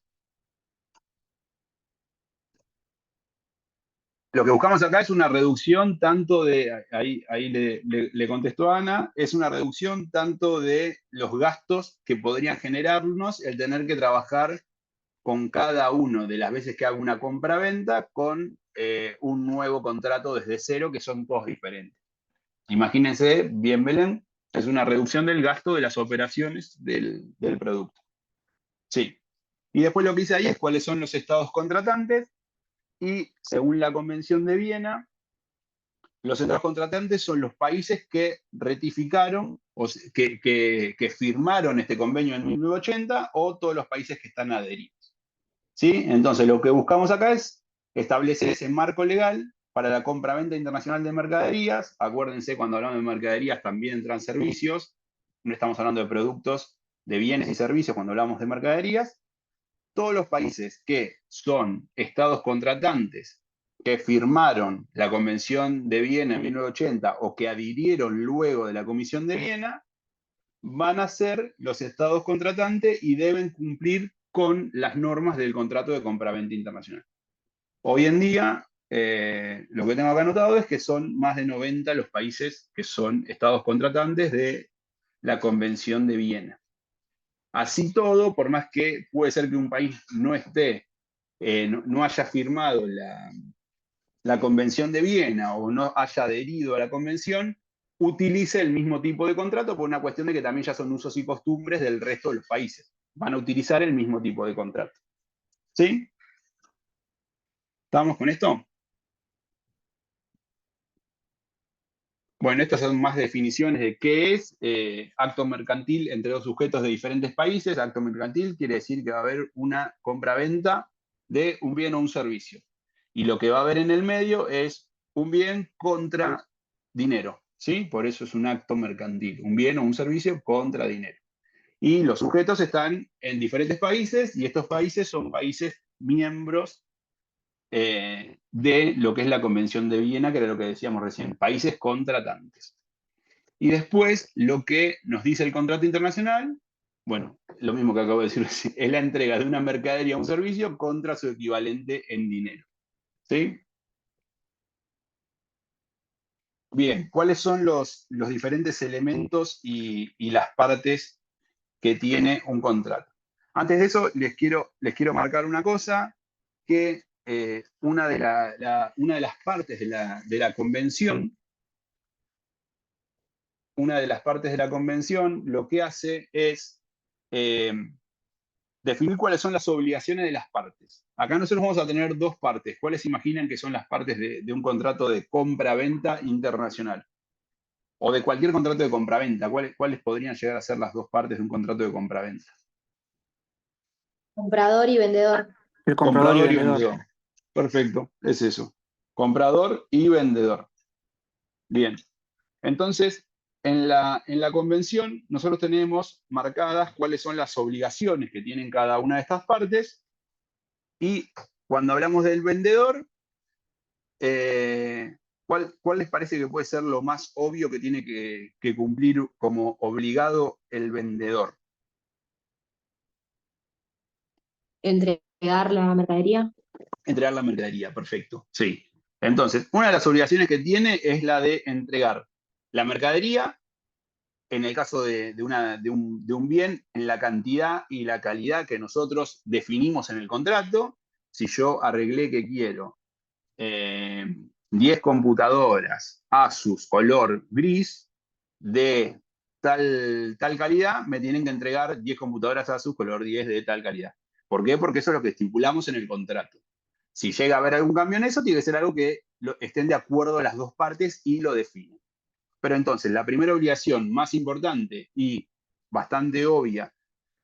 Lo que buscamos acá es una reducción tanto de, ahí le contestó Ana, es una reducción tanto de los gastos que podrían generarnos el tener que trabajar con cada uno de las veces que hago una compra-venta con un nuevo contrato desde cero, que son todos diferentes. Imagínense, bien Belén, es una reducción del gasto de las operaciones del producto. Sí. Y después lo que hice ahí es cuáles son los estados contratantes. Y según la Convención de Viena, los estados contratantes son los países que ratificaron, o que firmaron este convenio en 1980, o todos los países que están adheridos. ¿Sí? Entonces, lo que buscamos acá es establecer ese marco legal para la compra-venta internacional de mercaderías. Acuérdense, cuando hablamos de mercaderías también entran servicios. No estamos hablando de productos, de bienes y servicios cuando hablamos de mercaderías. Todos los países que son estados contratantes que firmaron la Convención de Viena en 1980 o que adhirieron luego de la Comisión de Viena, van a ser los estados contratantes y deben cumplir con las normas del contrato de compraventa internacional. Hoy en día, lo que tengo acá anotado es que son más de 90 los países que son estados contratantes de la Convención de Viena. Así todo, por más que puede ser que un país no esté, no haya firmado la Convención de Viena o no haya adherido a la convención, utilice el mismo tipo de contrato por una cuestión de que también ya son usos y costumbres del resto de los países. Van a utilizar el mismo tipo de contrato. ¿Sí? ¿Estamos con esto? Bueno, estas son más definiciones de qué es acto mercantil entre dos sujetos de diferentes países. Acto mercantil quiere decir que va a haber una compra-venta de un bien o un servicio. Y lo que va a haber en el medio es un bien contra dinero. ¿Sí? Por eso es un acto mercantil. Un bien o un servicio contra dinero. Y los sujetos están en diferentes países y estos países son países miembros de lo que es la Convención de Viena, que era lo que decíamos recién, países contratantes. Y después, lo que nos dice el contrato internacional, bueno, lo mismo que acabo de decir, es la entrega de una mercadería o un servicio contra su equivalente en dinero. ¿Sí? Bien, ¿cuáles son los diferentes elementos y las partes que tiene un contrato? Antes de eso, les quiero marcar una cosa, que una de las partes de la convención, lo que hace es definir cuáles son las obligaciones de las partes. Acá nosotros vamos a tener dos partes. ¿Cuáles imaginan que son las partes de un contrato de compra-venta internacional? O de cualquier contrato de compraventa. ¿Cuáles podrían llegar a ser las dos partes de un contrato de compraventa?
Comprador y vendedor.
El comprador y
Comprador y
vendedor.
vendedor. Perfecto, es eso. Comprador y vendedor. Bien. Entonces, en la convención, nosotros tenemos marcadas cuáles son las obligaciones que tienen cada una de estas partes. Y cuando hablamos del vendedor, ¿cuál les parece que puede ser lo más obvio que tiene que cumplir como obligado el vendedor?
Entregar la mercadería.
Entregar la mercadería, perfecto. Sí. Entonces, una de las obligaciones que tiene es la de entregar la mercadería, en el caso de un bien, en la cantidad y la calidad que nosotros definimos en el contrato. Si yo arreglé que quiero 10 computadoras Asus color gris de tal calidad, me tienen que entregar 10 computadoras Asus color 10 de tal calidad. ¿Por qué? Porque eso es lo que estipulamos en el contrato. Si llega a haber algún cambio en eso, tiene que ser algo que estén de acuerdo las dos partes y lo definen. Pero entonces, la primera obligación más importante y bastante obvia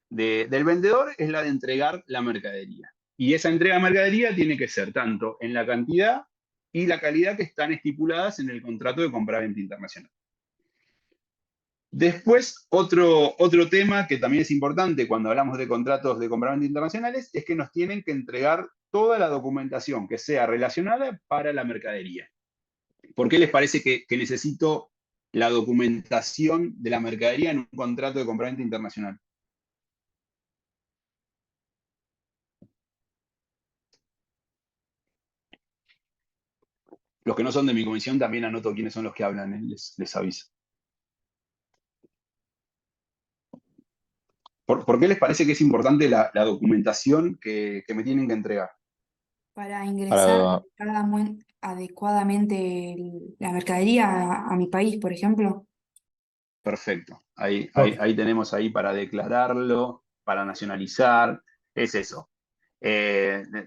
del vendedor es la de entregar la mercadería. Y esa entrega de mercadería tiene que ser tanto en la cantidad y la calidad que están estipuladas en el contrato de compraventa internacional. Después, otro tema que también es importante cuando hablamos de contratos de compraventa internacionales es que nos tienen que entregar toda la documentación que sea relacionada para la mercadería. ¿Por qué les parece que necesito la documentación de la mercadería en un contrato de compraventa internacional? Los que no son de mi comisión también anoto quiénes son los que hablan, les aviso. ¿Por qué les parece que es importante la documentación que me tienen que entregar?
Para ingresar
Para-
adecuadamente la mercadería a mi país, por ejemplo.
Perfecto. Ahí
Profe,
tenemos ahí para declararlo, para nacionalizar, es eso.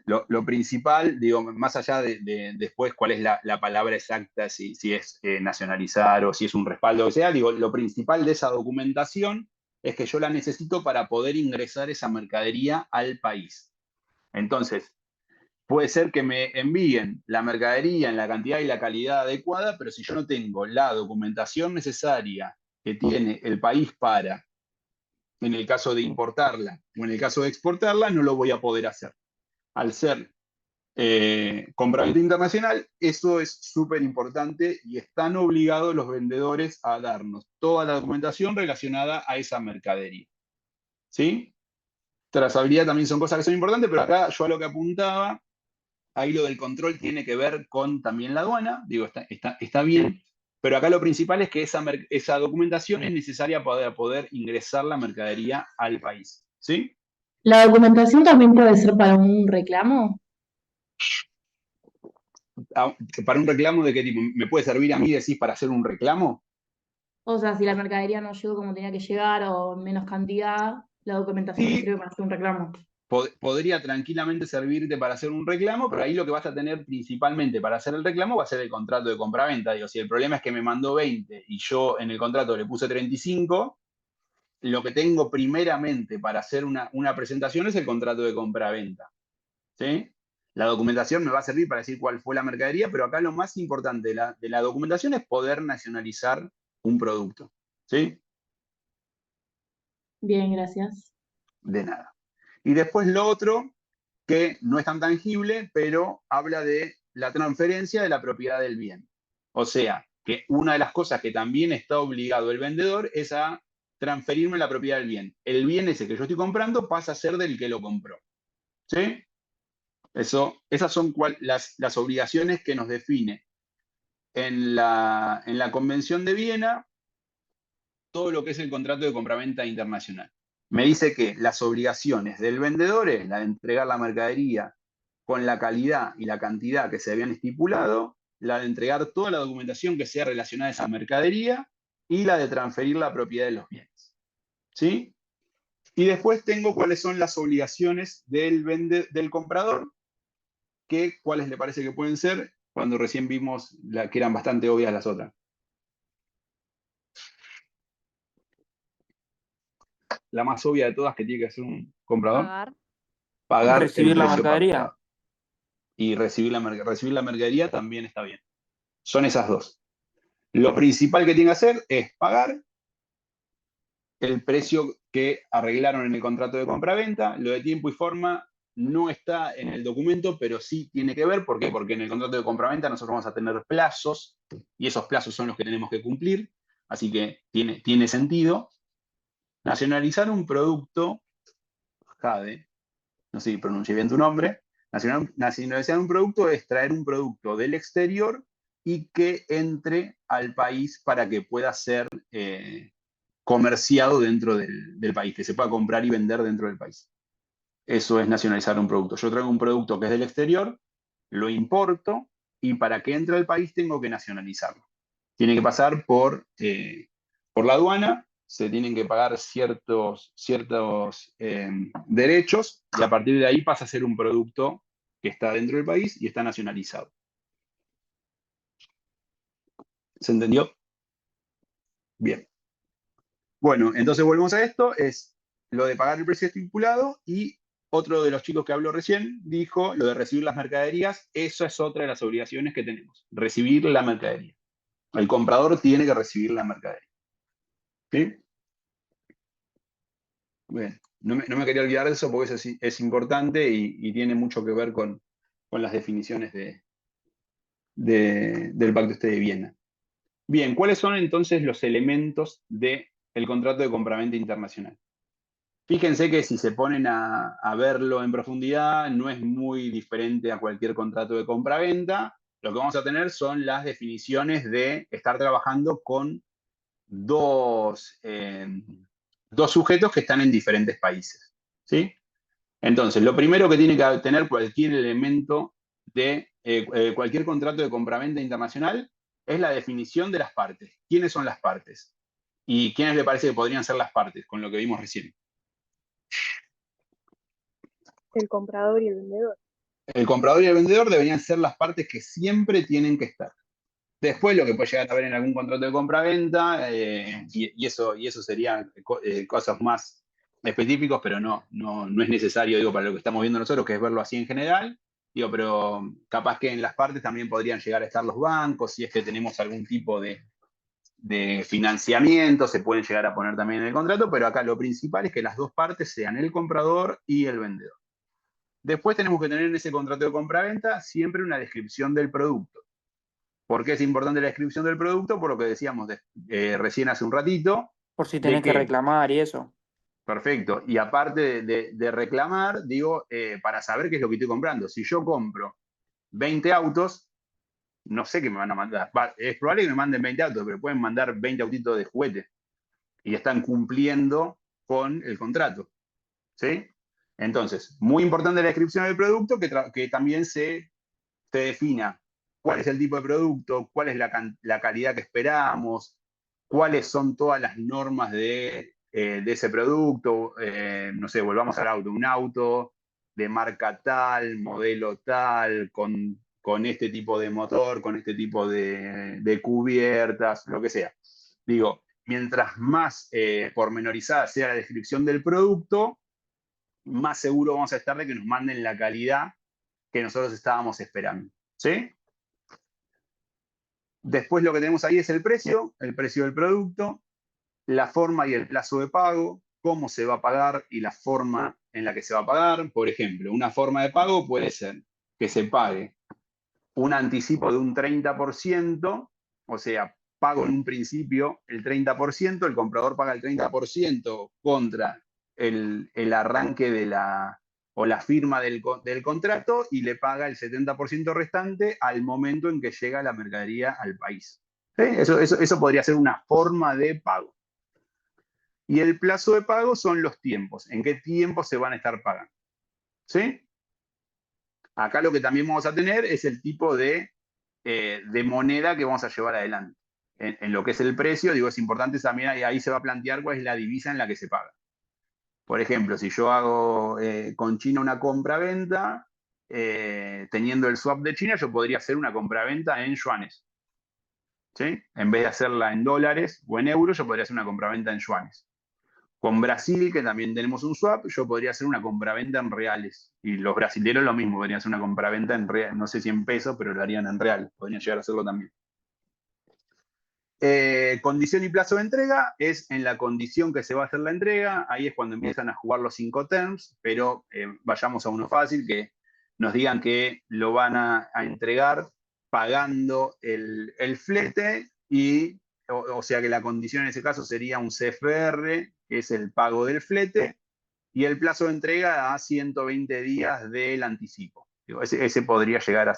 Lo principal, digo, más allá de después cuál es la palabra exacta, si es nacionalizar o si es un respaldo, o sea, digo, lo principal de esa documentación es que yo la necesito para poder ingresar esa mercadería al país. Entonces, puede ser que me envíen la mercadería en la cantidad y la calidad adecuada, pero si yo no tengo la documentación necesaria que tiene el país para, en el caso de importarla o en el caso de exportarla, no lo voy a poder hacer. Al ser compraventa internacional, eso es súper importante y están obligados los vendedores a darnos toda la documentación relacionada a esa mercadería. ¿Sí? Trazabilidad también son cosas que son importantes, pero acá yo a lo que apuntaba, ahí lo del control tiene que ver con también la aduana, digo, está bien, pero acá lo principal es que esa documentación es necesaria para poder ingresar la mercadería al país. ¿Sí?
¿La documentación también puede ser para un reclamo?
¿Para un reclamo de qué tipo? ¿Me puede servir a mí, decís, para hacer un reclamo?
O sea, si la mercadería no llegó como tenía que llegar o en menos cantidad, la documentación te
Sí,
sirve para hacer un reclamo.
podría tranquilamente servirte para hacer un reclamo, pero ahí lo que vas a tener principalmente para hacer el reclamo va a ser el contrato de compraventa. Digo, si el problema es que me mandó 20 y yo en el contrato le puse 35, lo que tengo primeramente para hacer una presentación es el contrato de compraventa. ¿Sí? La documentación me va a servir para decir cuál fue la mercadería, pero acá lo más importante de la documentación es poder nacionalizar un producto. ¿Sí?
Bien, gracias.
De nada. Y después lo otro, que no es tan tangible, pero habla de la transferencia de la propiedad del bien. O sea, que una de las cosas que también está obligado el vendedor es a transferirme la propiedad del bien. El bien ese que yo estoy comprando pasa a ser del que lo compró. ¿Sí? Esas son las obligaciones que nos define en la Convención de Viena todo lo que es el contrato de compraventa internacional. Me dice que las obligaciones del vendedor es la de entregar la mercadería con la calidad y la cantidad que se habían estipulado, la de entregar toda la documentación que sea relacionada a esa mercadería y la de transferir la propiedad de los bienes. ¿Sí? Y después tengo cuáles son las obligaciones del comprador, cuáles le parece que pueden ser, cuando recién vimos que eran bastante obvias las otras. la más obvia de todas que tiene que hacer un comprador,
Pagar.
pagar el
Recibir la
precio
mercadería.
pactado. Y recibir la mercadería también está bien. Son esas dos. Lo principal que tiene que hacer es pagar el precio que arreglaron en el contrato de compra-venta. Lo de tiempo y forma no está en el documento, pero sí tiene que ver. ¿Por qué? Porque en el contrato de compra-venta nosotros vamos a tener plazos, y esos plazos son los que tenemos que cumplir. Así que tiene sentido. Nacionalizar un producto, Jade, no sé si pronuncié bien tu nombre, nacionalizar un producto es traer un producto del exterior y que entre al país para que pueda ser comerciado dentro del país, que se pueda comprar y vender dentro del país. Eso es nacionalizar un producto. Yo traigo un producto que es del exterior, lo importo y para que entre al país tengo que nacionalizarlo. Tiene que pasar por la aduana, se tienen que pagar ciertos derechos y a partir de ahí pasa a ser un producto que está dentro del país y está nacionalizado. ¿Se entendió? Bien. Bueno, entonces volvemos a esto, es lo de pagar el precio estipulado, y otro de los chicos que habló recién dijo lo de recibir las mercaderías. Eso es otra de las obligaciones que tenemos, recibir la mercadería. El comprador tiene que recibir la mercadería. ¿Sí? Bien, no me quería olvidar de eso porque eso es importante y tiene mucho que ver con las definiciones del Pacto Este de Viena. Bien, ¿cuáles son entonces los elementos del contrato de compraventa internacional? Fíjense que si se ponen a verlo en profundidad, no es muy diferente a cualquier contrato de compraventa. Lo que vamos a tener son las definiciones de estar trabajando con dos sujetos que están en diferentes países. ¿Sí? Entonces, lo primero que tiene que tener cualquier elemento de cualquier contrato de compraventa internacional es la definición de las partes. ¿Quiénes son las partes? ¿Y quiénes le parece que podrían ser las partes? Con lo que vimos recién.
El comprador y el vendedor.
El comprador y el vendedor deberían ser las partes que siempre tienen que estar. Después lo que puede llegar a haber en algún contrato de compra-venta, y eso serían cosas más específicos, pero no es necesario, digo, para lo que estamos viendo nosotros, que es verlo así en general. Digo, pero capaz que en las partes también podrían llegar a estar los bancos, si es que tenemos algún tipo de financiamiento, se pueden llegar a poner también en el contrato, pero acá lo principal es que las dos partes sean el comprador y el vendedor. Después tenemos que tener en ese contrato de compra-venta siempre una descripción del producto. ¿Por qué es importante la descripción del producto? Por lo que decíamos recién hace un ratito.
Por si tenés que reclamar y eso.
Perfecto. Y aparte de reclamar, digo, para saber qué es lo que estoy comprando. Si yo compro 20 autos, no sé qué me van a mandar. Es probable que me manden 20 autos, pero pueden mandar 20 autitos de juguete. Y están cumpliendo con el contrato. ¿Sí? Entonces, muy importante la descripción del producto, que también se defina cuál es el tipo de producto, cuál es la calidad que esperamos, cuáles son todas las normas de ese producto. No sé, volvamos al auto. Un auto de marca tal, modelo tal, con este tipo de motor, con este tipo de cubiertas, lo que sea. Digo, mientras más pormenorizada sea la descripción del producto, más seguro vamos a estar de que nos manden la calidad que nosotros estábamos esperando. ¿Sí? Después lo que tenemos ahí es el precio del producto, la forma y el plazo de pago, cómo se va a pagar y la forma en la que se va a pagar. Por ejemplo, una forma de pago puede ser que se pague un anticipo de un 30%, o sea, pago en un principio el 30%, el comprador paga el 30% contra el arranque o la firma del contrato, y le paga el 70% restante al momento en que llega la mercadería al país. ¿Sí? Eso podría ser una forma de pago. Y el plazo de pago son los tiempos. ¿En qué tiempo se van a estar pagando? ¿Sí? Acá lo que también vamos a tener es el tipo de moneda que vamos a llevar adelante. En lo que es el precio, digo, es importante también, ahí se va a plantear cuál es la divisa en la que se paga. Por ejemplo, si yo hago con China una compra-venta, teniendo el swap de China, yo podría hacer una compra-venta en yuanes. ¿Sí? En vez de hacerla en dólares o en euros, yo podría hacer una compra-venta en yuanes. Con Brasil, que también tenemos un swap, yo podría hacer una compraventa en reales. Y los brasileños lo mismo, podrían hacer una compraventa en reales, no sé si en pesos, pero lo harían en reales, podrían llegar a hacerlo también. Condición y plazo de entrega es en la condición que se va a hacer la entrega, ahí es cuando empiezan a jugar los Incoterms, pero vayamos a uno fácil, que nos digan que lo van a entregar pagando el flete, y, o sea que la condición en ese caso sería un CFR, que es el pago del flete, y el plazo de entrega a 120 días del anticipo. Digo, ese podría llegar a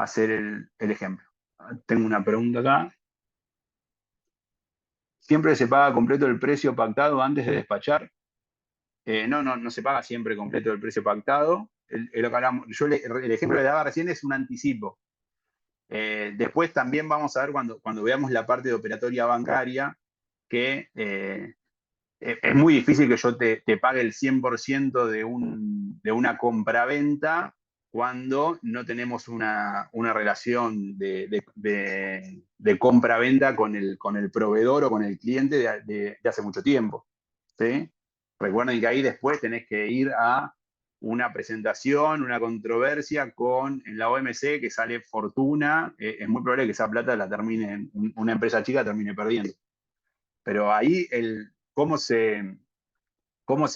ser el ejemplo. Tengo una pregunta acá. ¿Siempre se paga completo el precio pactado antes de despachar? No se paga siempre completo el precio pactado. El ejemplo que daba recién es un anticipo. Después también vamos a ver cuando veamos la parte de operatoria bancaria que es muy difícil que yo te pague el 100% de una compraventa cuando no tenemos una relación de compra-venta con el proveedor o con el cliente de hace mucho tiempo. ¿Sí? Recuerden que ahí después tenés que ir a una presentación, una controversia en la OMC que sale fortuna. Es muy probable que esa plata la termine, una empresa chica termine perdiendo. Pero ahí cómo se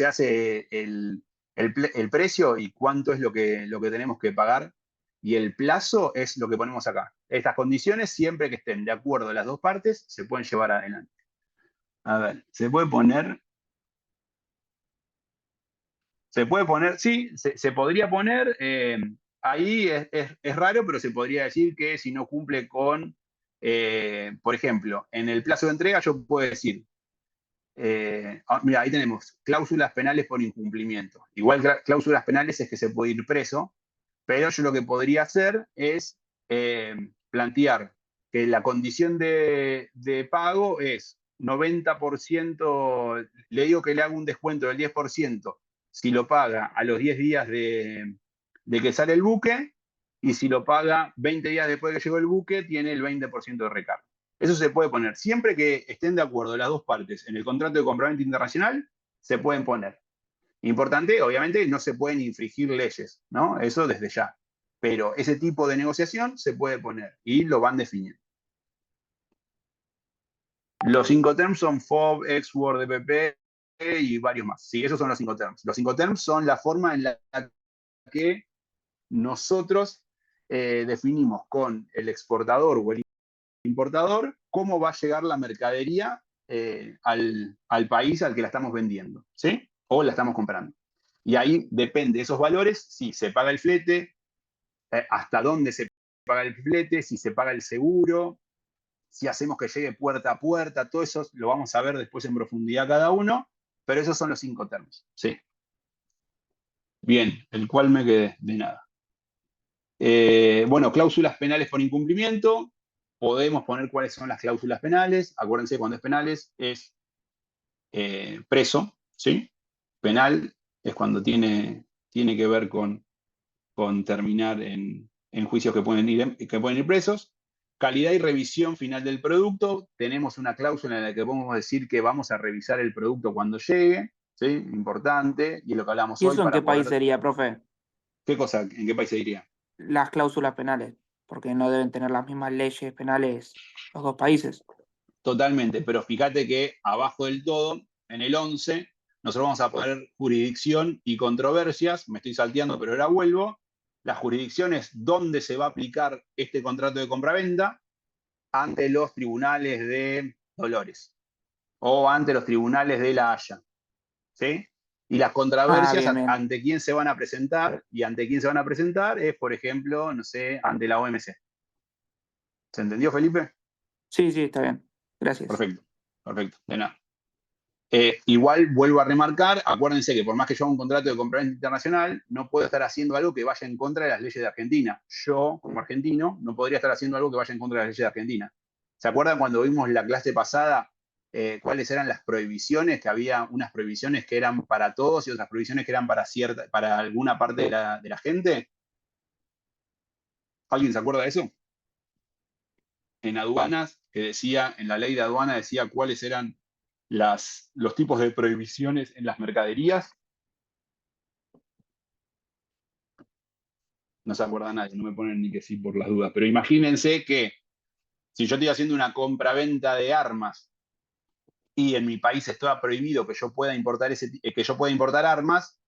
hace el precio y cuánto es lo que tenemos que pagar, y el plazo es lo que ponemos acá. Estas condiciones, siempre que estén de acuerdo las dos partes, se pueden llevar adelante. A ver, se puede poner, sí, se podría poner, ahí es raro, pero se podría decir que si no cumple con, por ejemplo, en el plazo de entrega yo puedo decir, mira, ahí tenemos cláusulas penales por incumplimiento. Igual cláusulas penales es que se puede ir preso, pero yo lo que podría hacer es plantear que la condición de pago es 90%, le digo que le hago un descuento del 10% si lo paga a los 10 días de que sale el buque, y si lo paga 20 días después de que llegó el buque, tiene el 20% de recargo. Eso se puede poner. Siempre que estén de acuerdo las dos partes en el contrato de compraventa internacional, se pueden poner. Importante, obviamente, no se pueden infringir leyes, ¿no? Eso desde ya. Pero ese tipo de negociación se puede poner y lo van definiendo. Los Incoterms son FOB, Ex-Word, DPP y varios más. Sí, esos son los Incoterms. Los Incoterms son la forma en la que nosotros definimos con el exportador o el importador cómo va a llegar la mercadería al país al que la estamos vendiendo, ¿sí? O la estamos comprando. Y ahí depende de esos valores, si se paga el flete, hasta dónde se paga el flete, si se paga el seguro, si hacemos que llegue puerta a puerta, todo eso lo vamos a ver después en profundidad cada uno, pero esos son los Incoterms, ¿sí? Bien, el cual me quedé de nada. Bueno, cláusulas penales por incumplimiento. Podemos poner cuáles son las cláusulas penales. Acuérdense, cuando es penales es preso, ¿sí? Penal es cuando tiene que ver con terminar en juicios que pueden ir presos. Calidad y revisión final del producto. Tenemos una cláusula en la que podemos decir que vamos a revisar el producto cuando llegue, ¿sí? Importante, y es lo que hablamos
¿Y
hoy.
eso en qué país sería, profe?
¿Qué cosa? ¿En qué país se diría?
Las cláusulas penales, porque no deben tener las mismas leyes penales los dos países.
Totalmente, pero fíjate que abajo del todo, en el 11, nosotros vamos a poner jurisdicción y controversias. Me estoy salteando, pero ahora vuelvo. La jurisdicción es donde se va a aplicar este contrato de compraventa, ante los tribunales de Dolores o ante los tribunales de La Haya, ¿sí? Y las controversias,
bien, bien.
ante quién se van a presentar, y ante quién se van a presentar es, por ejemplo, no sé, ante la OMC. ¿Se entendió, Felipe?
Sí, está bien. Gracias.
Perfecto, de nada. Igual vuelvo a remarcar, acuérdense que por más que yo haga un contrato de compraventa internacional, no puedo estar haciendo algo que vaya en contra de las leyes de Argentina. Yo, como argentino, no podría estar haciendo algo que vaya en contra de las leyes de Argentina. ¿Se acuerdan cuando vimos la clase pasada cuáles eran las prohibiciones? Que había unas prohibiciones que eran para todos y otras prohibiciones que eran para alguna parte de la gente. ¿Alguien se acuerda de eso? En aduanas, que decía, en la ley de aduana decía cuáles eran los tipos de prohibiciones en las mercaderías. No se acuerda nadie, no me ponen ni que sí por las dudas, pero imagínense que si yo estoy haciendo una compra-venta de armas y en mi país está prohibido que yo pueda importar armas,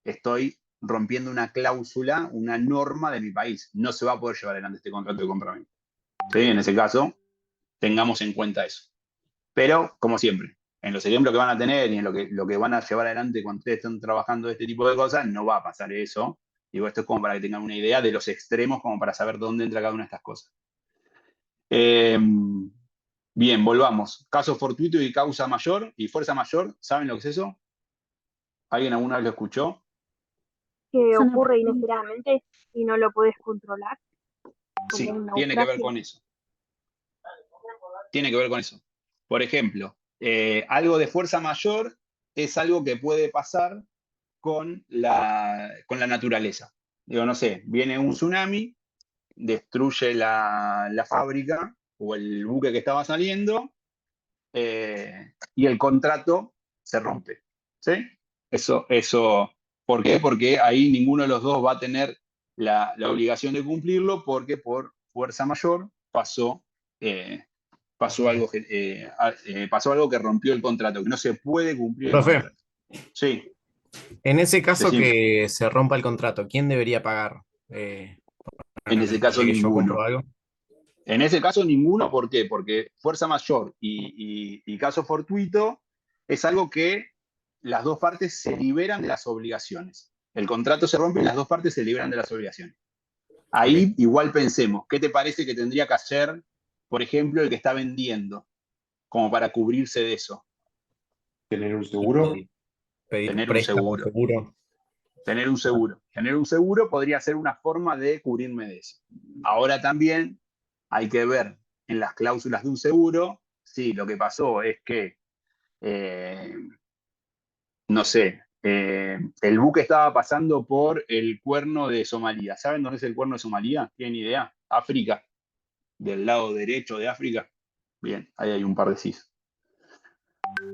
estoy rompiendo una cláusula, una norma de mi país. No se va a poder llevar adelante este contrato de compra-venta. ¿Sí? En ese caso, tengamos en cuenta eso. Pero, como siempre, en los ejemplos que van a tener y en lo que van a llevar adelante cuando ustedes estén trabajando este tipo de cosas, no va a pasar eso. Digo, esto es como para que tengan una idea de los extremos, como para saber dónde entra cada una de estas cosas. Bien, volvamos. Caso fortuito y causa mayor y fuerza mayor, ¿saben lo que es eso? ¿Alguien alguna vez lo escuchó?
Que
Eso no-
ocurre inesperadamente y no lo puedes controlar, como
Sí,
un
tiene que ver
naufragio.
con eso. Tiene que ver con eso. Por ejemplo, algo de fuerza mayor es algo que puede pasar con la naturaleza. Digo, no sé, viene un tsunami, destruye la fábrica o el buque que estaba saliendo y el contrato se rompe. ¿Sí? Eso, ¿por qué? Porque ahí ninguno de los dos va a tener la obligación de cumplirlo porque por fuerza mayor pasó pasó algo que rompió el contrato, que no se puede cumplir el
Profe,
contrato. Sí,
en ese caso
decime.
que se rompa el contrato, ¿quién debería pagar?
En ese caso
Que yo compro
ninguno.
algo.
En ese caso ninguno, ¿por qué? Porque fuerza mayor y caso fortuito es algo que las dos partes se liberan de las obligaciones. El contrato se rompe y las dos partes se liberan de las obligaciones. Ahí
Ok.
igual pensemos, ¿qué te parece que tendría que hacer, por ejemplo, el que está vendiendo, como para cubrirse de eso?
¿Tener un seguro?
Y pedir
Tener un
préstamo
seguro.
seguro.
Tener un seguro. Tener un seguro podría ser una forma de cubrirme de eso. Ahora también hay que ver en las cláusulas de un seguro, sí, lo que pasó es que, no sé, el buque estaba pasando por el cuerno de Somalia. ¿Saben dónde es el cuerno de Somalia? ¿Tienen idea? África, del lado derecho de África. Bien, ahí hay un par de cis.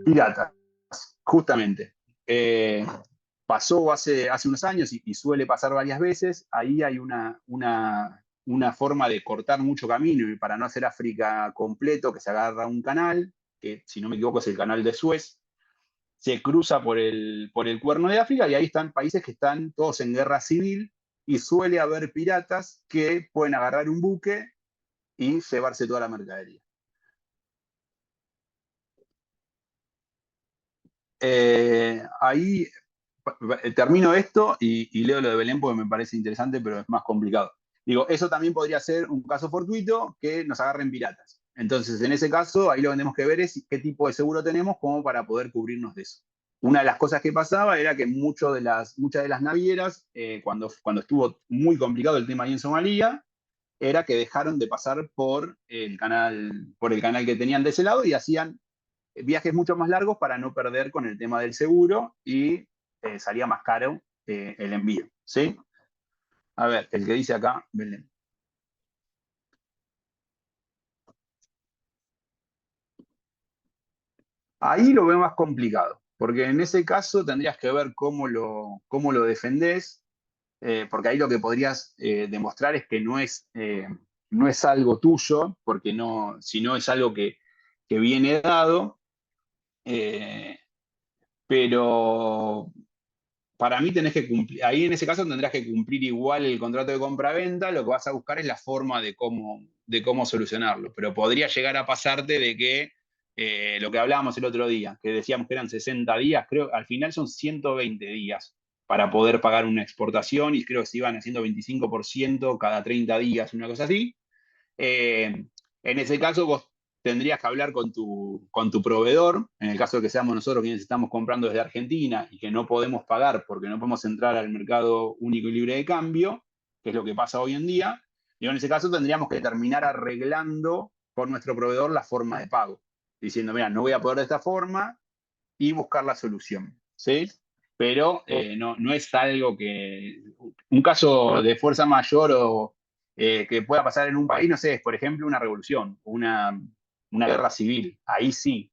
Piratas, justamente. Pasó hace unos años y suele pasar varias veces. Ahí hay una forma de cortar mucho camino y para no hacer África completo, que se agarra un canal, que si no me equivoco es el canal de Suez, se cruza por el cuerno de África y ahí están países que están todos en guerra civil y suele haber piratas que pueden agarrar un buque y llevarse toda la mercadería. Ahí termino esto y leo lo de Belén porque me parece interesante, pero es más complicado. Digo, eso también podría ser un caso fortuito que nos agarren piratas. Entonces, en ese caso, ahí lo que tenemos que ver es qué tipo de seguro tenemos como para poder cubrirnos de eso. Una de las cosas que pasaba era que muchas de las navieras, cuando estuvo muy complicado el tema ahí en Somalia, era que dejaron de pasar por el canal que tenían de ese lado y hacían viajes mucho más largos para no perder con el tema del seguro y salía más caro el envío. ¿Sí? A ver, el que dice acá, Belén. Ahí lo veo más complicado, porque en ese caso tendrías que ver cómo lo defendés, porque ahí lo que podrías demostrar es que no es algo tuyo, porque si no es algo que viene dado, pero para mí tenés que cumplir, ahí en ese caso tendrás que cumplir igual el contrato de compra-venta, lo que vas a buscar es la forma de cómo solucionarlo, pero podría llegar a pasarte de que lo que hablábamos el otro día, que decíamos que eran 60 días, creo al final son 120 días para poder pagar una exportación y creo que se iban haciendo 25% cada 30 días, una cosa así. En ese caso, vos tendrías que hablar con tu proveedor, en el caso de que seamos nosotros quienes estamos comprando desde Argentina y que no podemos pagar porque no podemos entrar al mercado único y libre de cambio, que es lo que pasa hoy en día, y en ese caso tendríamos que terminar arreglando con nuestro proveedor la forma de pago, diciendo, mira, no voy a poder de esta forma y buscar la solución, ¿sí? Pero no es algo un caso de fuerza mayor o que pueda pasar en un país, no sé, es por ejemplo una revolución, una guerra civil, ahí sí,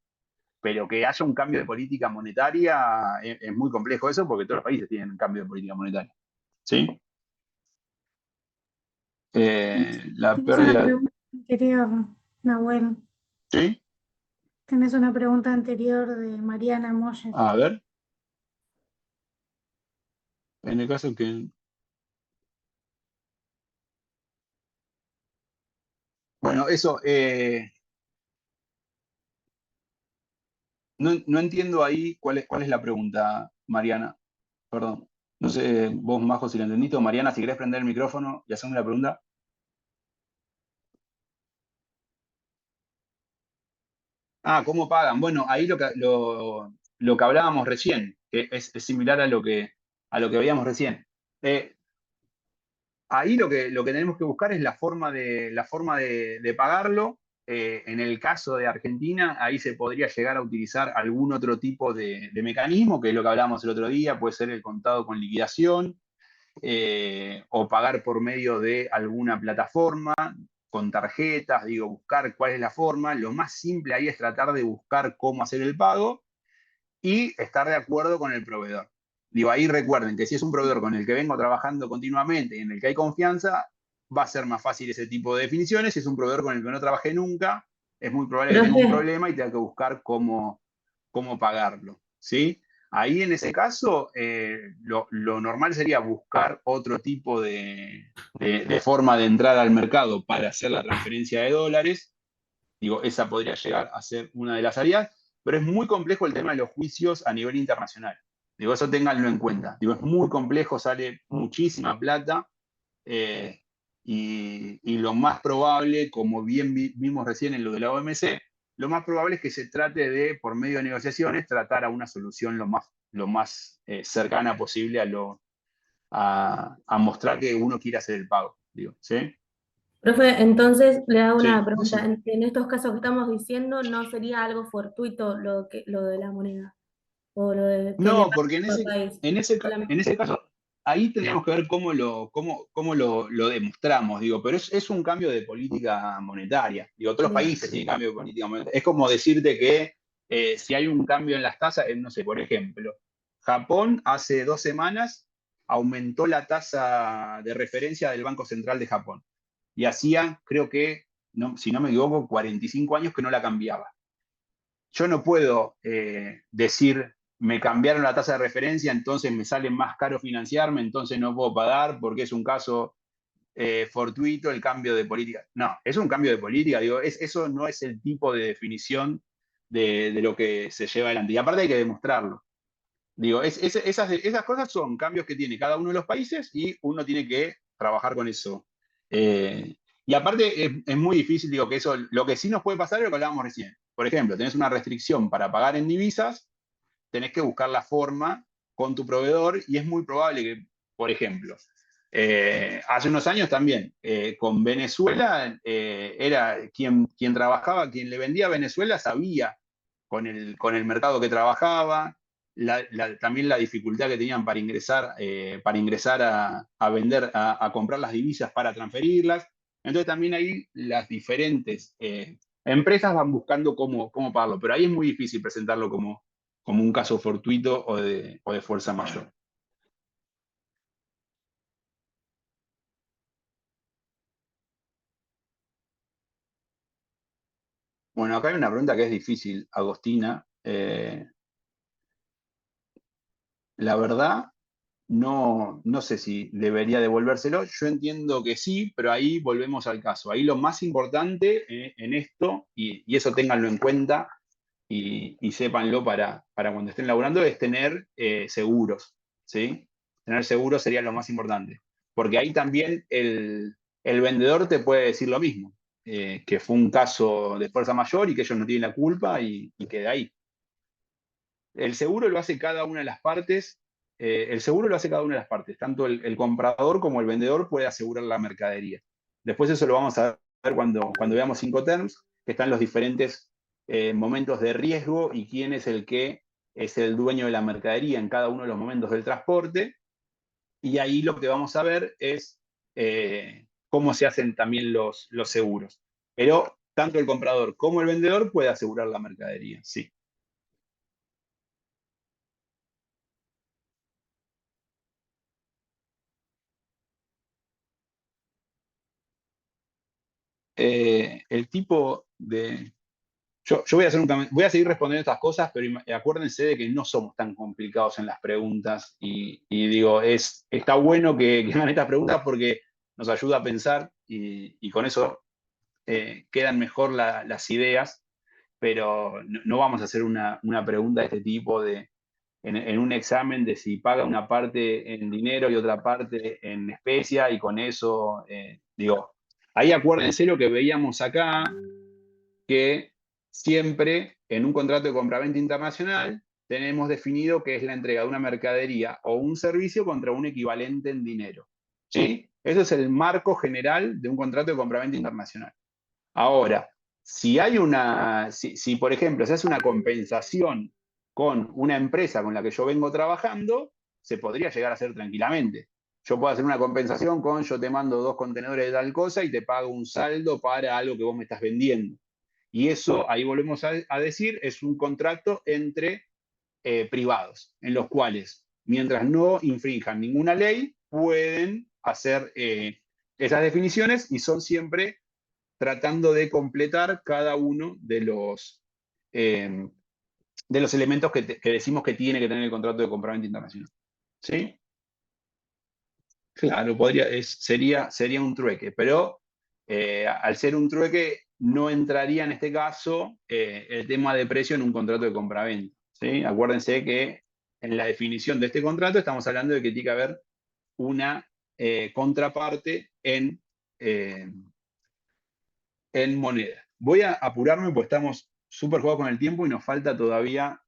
pero que haya un cambio de política monetaria es muy complejo eso, porque todos los países tienen un cambio de política monetaria. ¿Sí? La
Tenés una
pérdida.
pregunta anterior, Nahuel.
¿Sí?
Tenés una pregunta anterior de Mariana Moyes.
A ver. En el caso que. Bueno, eso. No entiendo ahí cuál es la pregunta, Mariana. Perdón. No sé, vos, Majo, si lo entendiste, o Mariana, si querés prender el micrófono y hacerme la pregunta. Ah, ¿cómo pagan? Bueno, ahí lo que hablábamos recién, que es similar a lo que veíamos recién. Ahí lo que tenemos que buscar es la forma de pagarlo. En el caso de Argentina, ahí se podría llegar a utilizar algún otro tipo de mecanismo, que es lo que hablábamos el otro día, puede ser el contado con liquidación, o pagar por medio de alguna plataforma, con tarjetas, digo, buscar cuál es la forma. Lo más simple ahí es tratar de buscar cómo hacer el pago y estar de acuerdo con el proveedor. Digo, ahí recuerden que si es un proveedor con el que vengo trabajando continuamente y en el que hay confianza, va a ser más fácil ese tipo de definiciones. Si es un proveedor con el que no trabajé nunca, es muy probable que tenga un problema y tenga que buscar cómo pagarlo, ¿sí? Ahí en ese caso, lo normal sería buscar otro tipo de forma de entrar al mercado para hacer la transferencia de dólares. Digo, esa podría llegar a ser una de las salidas, pero es muy complejo el tema de los juicios a nivel internacional. Digo, eso ténganlo en cuenta. Digo, es muy complejo, sale muchísima plata, y lo más probable, como bien vimos recién en lo de la OMC, lo más probable es que se trate de, por medio de negociaciones, tratar a una solución lo más cercana posible a mostrar que uno quiere hacer el pago. Digo, ¿sí?
Profe, entonces le hago una
Sí,
pregunta.
sí.
En estos casos que estamos diciendo, ¿no sería algo fortuito lo de la moneda? O lo de que le
No,
pasa
porque en
al
ese,
país.
en ese, ca-
Solamente.
en ese caso, ahí tenemos que ver cómo lo demostramos, digo, pero es un cambio de política monetaria. Digo, todos los
Bien.
países tienen cambio de política monetaria. Es como decirte que si hay un cambio en las tasas, no sé, por ejemplo, Japón hace 2 semanas aumentó la tasa de referencia del Banco Central de Japón. Y hacía, creo que, no, si no me equivoco, 45 años que no la cambiaba. Yo no puedo decir, me cambiaron la tasa de referencia, entonces me sale más caro financiarme, entonces no puedo pagar porque es un caso fortuito el cambio de política. No, es un cambio de política, digo, eso no es el tipo de definición de lo que se lleva adelante. Y aparte hay que demostrarlo. Digo, esas cosas son cambios que tiene cada uno de los países y uno tiene que trabajar con eso. Y aparte es muy difícil, digo, que eso, lo que sí nos puede pasar es lo que hablábamos recién. Por ejemplo, tenés una restricción para pagar en divisas, tenés que buscar la forma con tu proveedor y es muy probable que, por ejemplo, hace unos años también, con Venezuela, era quien trabajaba, quien le vendía a Venezuela sabía con el mercado que trabajaba, también la dificultad que tenían para ingresar a vender, a comprar las divisas para transferirlas. Entonces también ahí las diferentes empresas van buscando cómo pagarlo, pero ahí es muy difícil presentarlo como un caso fortuito o de fuerza mayor. Bueno, acá hay una pregunta que es difícil, Agostina. La verdad, no sé si debería devolvérselo. Yo entiendo que sí, pero ahí volvemos al caso. Ahí lo más importante en esto, y eso ténganlo en cuenta y sépanlo para cuando estén laburando, es tener seguros, ¿sí? Tener seguros sería lo más importante. Porque ahí también el vendedor te puede decir lo mismo, que fue un caso de fuerza mayor y que ellos no tienen la culpa y queda ahí. El seguro lo hace cada una de las partes. El seguro lo hace cada una de las partes. Tanto el comprador como el vendedor puede asegurar la mercadería. Después eso lo vamos a ver cuando veamos Incoterms, que están los diferentes momentos de riesgo y quién es el que es el dueño de la mercadería en cada uno de los momentos del transporte. Y ahí lo que vamos a ver es cómo se hacen también los seguros. Pero tanto el comprador como el vendedor puede asegurar la mercadería, sí. el tipo de... Yo voy a seguir respondiendo estas cosas, pero acuérdense de que no somos tan complicados en las preguntas y digo, está bueno que hagan estas preguntas porque nos ayuda a pensar y con eso quedan mejor las ideas, pero no vamos a hacer una pregunta de este tipo en un examen de si paga una parte en dinero y otra parte en especia y con eso, digo, ahí acuérdense lo que veíamos acá, que siempre en un contrato de compraventa internacional tenemos definido que es la entrega de una mercadería o un servicio contra un equivalente en dinero. ¿Sí? Eso es el marco general de un contrato de compraventa internacional. Ahora, si por ejemplo se hace una compensación con una empresa con la que yo vengo trabajando, se podría llegar a hacer tranquilamente. Yo puedo hacer una compensación con yo te mando 2 contenedores de tal cosa y te pago un saldo para algo que vos me estás vendiendo. Y eso, ahí volvemos a decir, es un contrato entre privados, en los cuales, mientras no infrinjan ninguna ley, pueden hacer esas definiciones y son siempre tratando de completar cada uno de los elementos que decimos que tiene que tener el contrato de compraventa internacional. ¿Sí? Claro, sería un trueque, pero al ser un trueque no entraría en este caso el tema de precio en un contrato de compraventa. ¿Sí? Acuérdense que en la definición de este contrato estamos hablando de que tiene que haber una contraparte en moneda. Voy a apurarme porque estamos súper jugados con el tiempo y nos falta todavía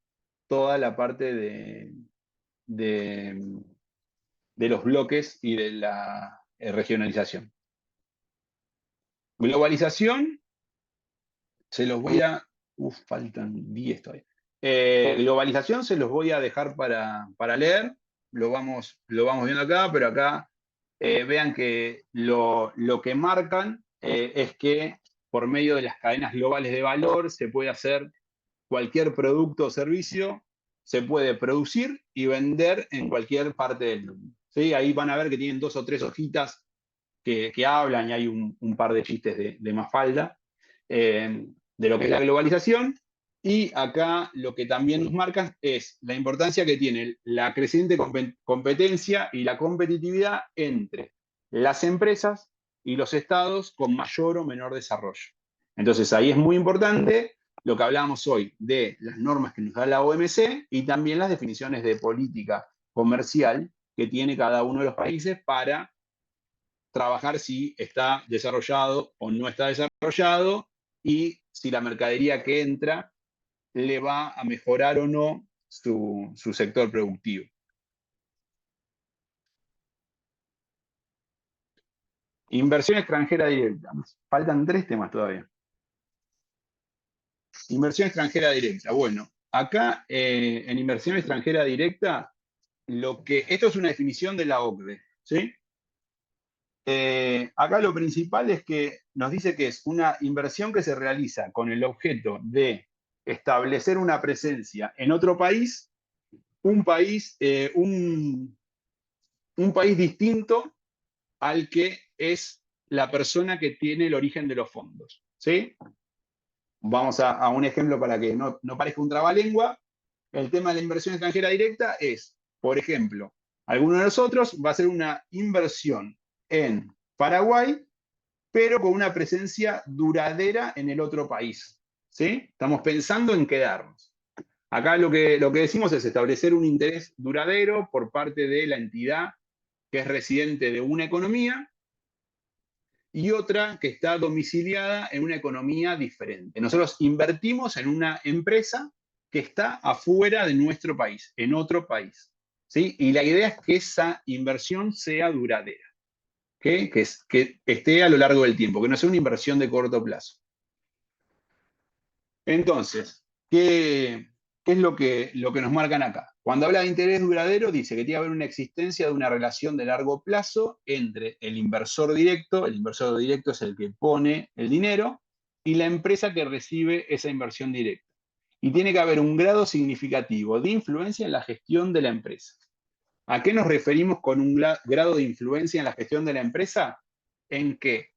toda la parte de los bloques y de la regionalización. Globalización, se los voy a... faltan 10 todavía. Globalización se los voy a dejar para leer, lo vamos viendo acá, pero acá vean que lo que marcan es que por medio de las cadenas globales de valor se puede hacer cualquier producto o servicio, se puede producir y vender en cualquier parte del mundo. ¿Sí? Ahí van a ver que tienen 2 o 3 hojitas que hablan y hay un par de chistes de Mafalda de lo que es la globalización. Y acá lo que también nos marca es la importancia que tiene la creciente competencia y la competitividad entre las empresas y los estados con mayor o menor desarrollo. Entonces ahí es muy importante lo que hablábamos hoy de las normas que nos da la OMC y también las definiciones de política comercial que tiene cada uno de los países para trabajar si está desarrollado o no está desarrollado y si la mercadería que entra le va a mejorar o no su sector productivo. Inversión extranjera directa. Faltan 3 temas todavía. Inversión extranjera directa. Bueno, acá en inversión extranjera directa, esto es una definición de la OCDE, ¿sí? Acá lo principal es que nos dice que es una inversión que se realiza con el objeto de establecer una presencia en otro país, un país distinto al que es la persona que tiene el origen de los fondos. ¿Sí? Vamos a un ejemplo para que no parezca un trabalengua. El tema de la inversión extranjera directa es, por ejemplo, alguno de nosotros va a hacer una inversión en Paraguay, pero con una presencia duradera en el otro país. ¿Sí? Estamos pensando en quedarnos. Acá lo que decimos es establecer un interés duradero por parte de la entidad que es residente de una economía y otra que está domiciliada en una economía diferente. Nosotros invertimos en una empresa que está afuera de nuestro país, en otro país. ¿Sí? Y la idea es que esa inversión sea duradera, que esté a lo largo del tiempo, que no sea una inversión de corto plazo. Entonces, ¿qué es lo que nos marcan acá? Cuando habla de interés duradero, dice que tiene que haber una existencia de una relación de largo plazo entre el inversor directo es el que pone el dinero, y la empresa que recibe esa inversión directa. Y tiene que haber un grado significativo de influencia en la gestión de la empresa. ¿A qué nos referimos con un grado de influencia en la gestión de la empresa? En que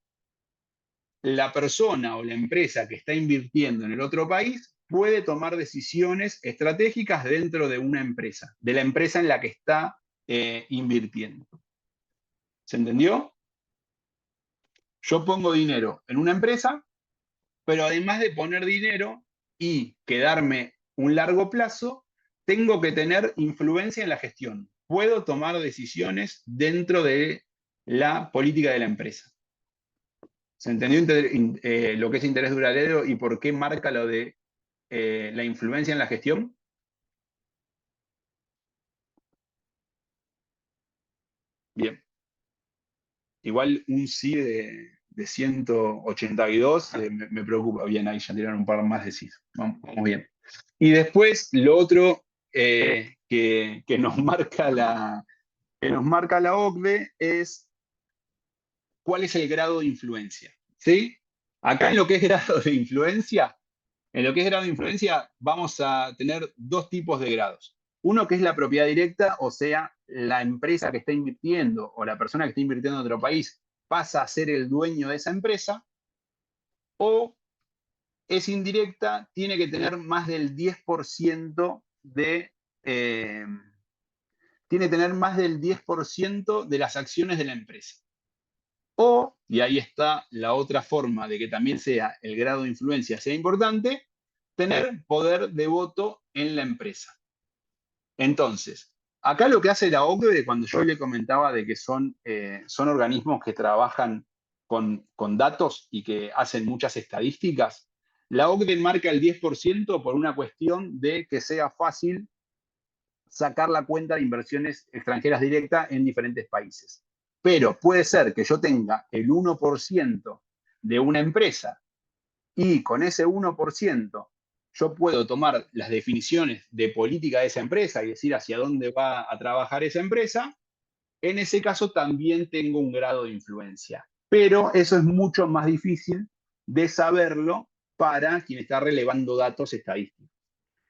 la persona o la empresa que está invirtiendo en el otro país puede tomar decisiones estratégicas dentro de una empresa, de la empresa en la que está invirtiendo. ¿Se entendió? Yo pongo dinero en una empresa, pero además de poner dinero y quedarme un largo plazo, tengo que tener influencia en la gestión. Puedo tomar decisiones dentro de la política de la empresa. ¿Se entendió lo que es interés duradero y por qué marca lo de la influencia en la gestión? Bien. Igual un sí de 182 me preocupa. Bien, ahí ya tiraron un par más de sí. Vamos bien. Y después lo otro que nos marca la OCDE es cuál es el grado de influencia. ¿Sí? Acá en lo que es grado de influencia, vamos a tener dos tipos de grados. Uno que es la propiedad directa, o sea, la empresa que está invirtiendo o la persona que está invirtiendo en otro país pasa a ser el dueño de esa empresa, o es indirecta, tiene que tener más del 10% tiene que tener más del 10% de las acciones de la empresa. O, y ahí está la otra forma de que también sea el grado de influencia sea importante, tener poder de voto en la empresa. Entonces, acá lo que hace la OCDE, cuando yo le comentaba de que son organismos que trabajan con datos y que hacen muchas estadísticas, la OCDE marca el 10% por una cuestión de que sea fácil sacar la cuenta de inversiones extranjeras directas en diferentes países. Pero puede ser que yo tenga el 1% de una empresa y con ese 1% yo puedo tomar las definiciones de política de esa empresa y decir hacia dónde va a trabajar esa empresa. En ese caso también tengo un grado de influencia. Pero eso es mucho más difícil de saberlo para quien está relevando datos estadísticos.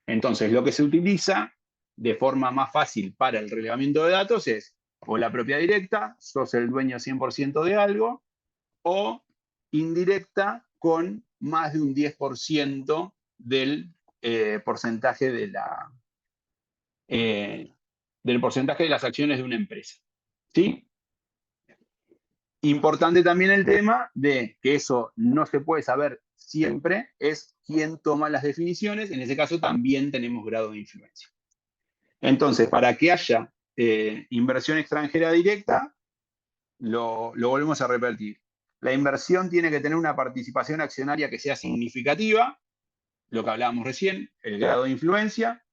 Entonces, lo que se utiliza de forma más fácil para el relevamiento de datos es o la propiedad directa, sos el dueño 100% de algo, o indirecta con más de un 10% del porcentaje del porcentaje de las acciones de una empresa. ¿Sí? Importante también el tema de que eso no se puede saber siempre, es quién toma las definiciones. En ese caso también tenemos grado de influencia. Entonces, para que haya inversión extranjera directa, lo volvemos a repetir. La inversión tiene que tener una participación accionaria que sea significativa, lo que hablábamos recién, el grado de influencia.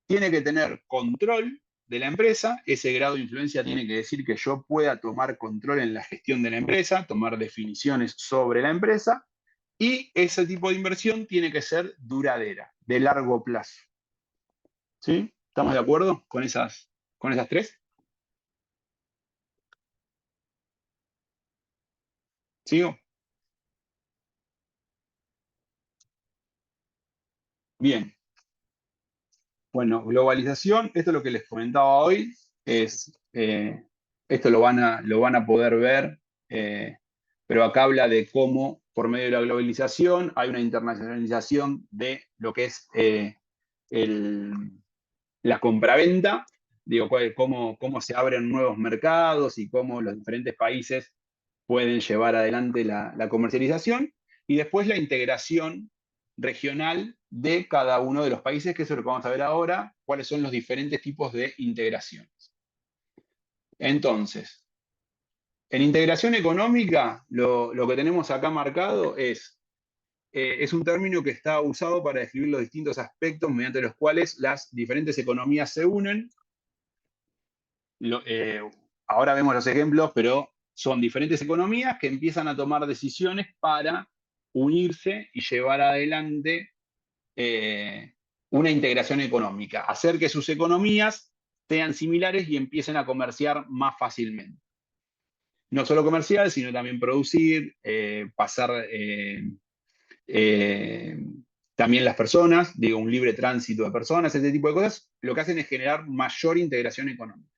Tiene que tener control de la empresa, ese grado de influencia tiene que decir que yo pueda tomar control en la gestión de la empresa, tomar definiciones sobre la empresa, y ese tipo de inversión tiene que ser duradera, de largo plazo. ¿Sí? ¿Estamos de acuerdo con esas tres? ¿Sigo? Bien. Bueno, globalización, esto es lo que les comentaba hoy, esto lo van a poder ver, pero acá habla de cómo por medio de la globalización hay una internacionalización de lo que es la compraventa, digo, cómo se abren nuevos mercados y cómo los diferentes países pueden llevar adelante la comercialización, y después la integración regional de cada uno de los países, que eso es lo que vamos a ver ahora, cuáles son los diferentes tipos de integraciones. Entonces, en integración económica, lo que tenemos acá marcado es un término que está usado para describir los distintos aspectos mediante los cuales las diferentes economías se unen. Ahora vemos los ejemplos, pero son diferentes economías que empiezan a tomar decisiones para unirse y llevar adelante una integración económica, hacer que sus economías sean similares y empiecen a comerciar más fácilmente. No solo comercial, sino también producir, pasar también las personas, digo, un libre tránsito de personas, ese tipo de cosas, lo que hacen es generar mayor integración económica.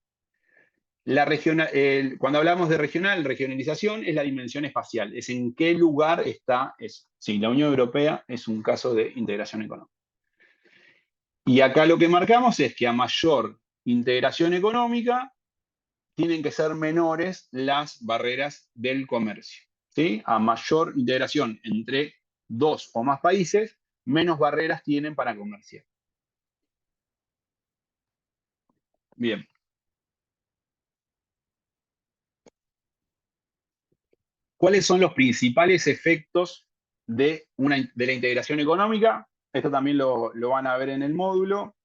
Cuando hablamos de regionalización es la dimensión espacial, es en qué lugar está eso. Sí, la Unión Europea es un caso de integración económica. Y acá lo que marcamos es que a mayor integración económica tienen que ser menores las barreras del comercio. ¿Sí? A mayor integración entre dos o más países, menos barreras tienen para comerciar. Bien. ¿Cuáles son los principales efectos de la integración económica? Esto también lo van a ver en el módulo,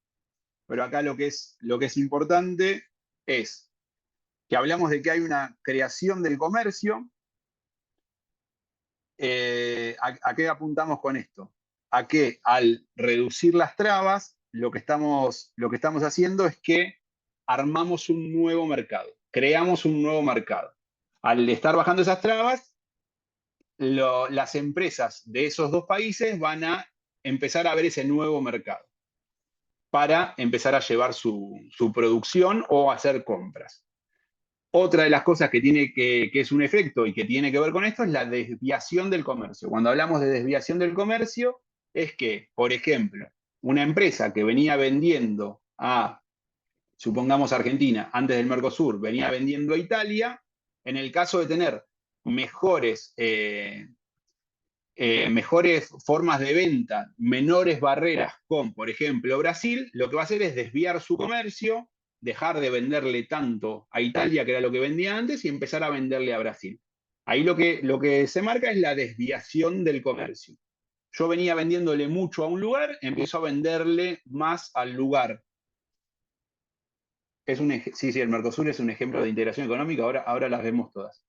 pero acá lo que es importante es que hablamos de que hay una creación del comercio. ¿A qué apuntamos con esto? A que al reducir las trabas, lo que estamos haciendo es que armamos un nuevo mercado, creamos un nuevo mercado. Al estar bajando esas trabas, las empresas de esos dos países van a empezar a ver ese nuevo mercado para empezar a llevar su producción o hacer compras. Otra de las cosas que es un efecto y que tiene que ver con esto es la desviación del comercio. Cuando hablamos de desviación del comercio, es que, por ejemplo, una empresa que venía vendiendo a, supongamos Argentina, antes del Mercosur, venía vendiendo a Italia, en el caso de tener mejores formas de venta, menores barreras con, por ejemplo, Brasil, lo que va a hacer es desviar su comercio, dejar de venderle tanto a Italia, que era lo que vendía antes, y empezar a venderle a Brasil. Ahí lo que se marca es la desviación del comercio. Yo venía vendiéndole mucho a un lugar, empiezo a venderle más al lugar. Sí, el Mercosur es un ejemplo de integración económica, ahora las vemos todas.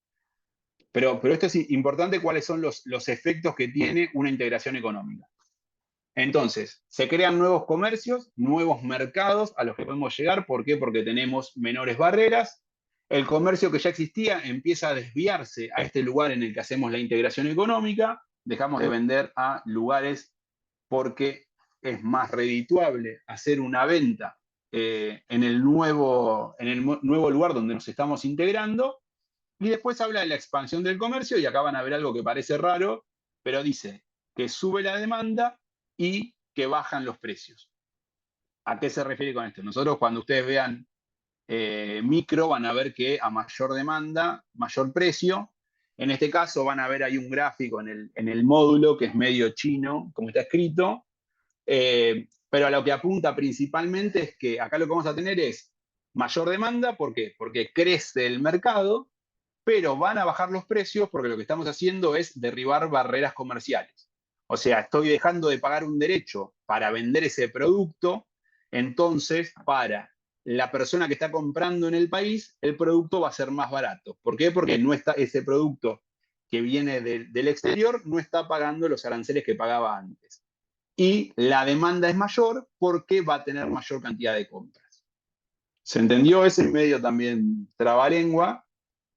Pero esto es importante, cuáles son los efectos que tiene una integración económica. Entonces, se crean nuevos comercios, nuevos mercados a los que podemos llegar. ¿Por qué? Porque tenemos menores barreras. El comercio que ya existía empieza a desviarse a este lugar en el que hacemos la integración económica. Dejamos de vender a lugares porque es más redituable hacer una venta en el nuevo lugar donde nos estamos integrando. Y después habla de la expansión del comercio, y acá van a ver algo que parece raro, pero dice que sube la demanda y que bajan los precios. ¿A qué se refiere con esto? Nosotros, cuando ustedes vean micro, van a ver que a mayor demanda, mayor precio. En este caso van a ver ahí un gráfico en el módulo que es medio chino, como está escrito, pero a lo que apunta principalmente es que acá lo que vamos a tener es mayor demanda. ¿Por qué? Porque crece el mercado, pero van a bajar los precios porque lo que estamos haciendo es derribar barreras comerciales. O sea, estoy dejando de pagar un derecho para vender ese producto, entonces para la persona que está comprando en el país, el producto va a ser más barato. ¿Por qué? Porque no está, ese producto que viene del exterior no está pagando los aranceles que pagaba antes. Y la demanda es mayor porque va a tener mayor cantidad de compras. ¿Se entendió? Ese medio también trabalengua,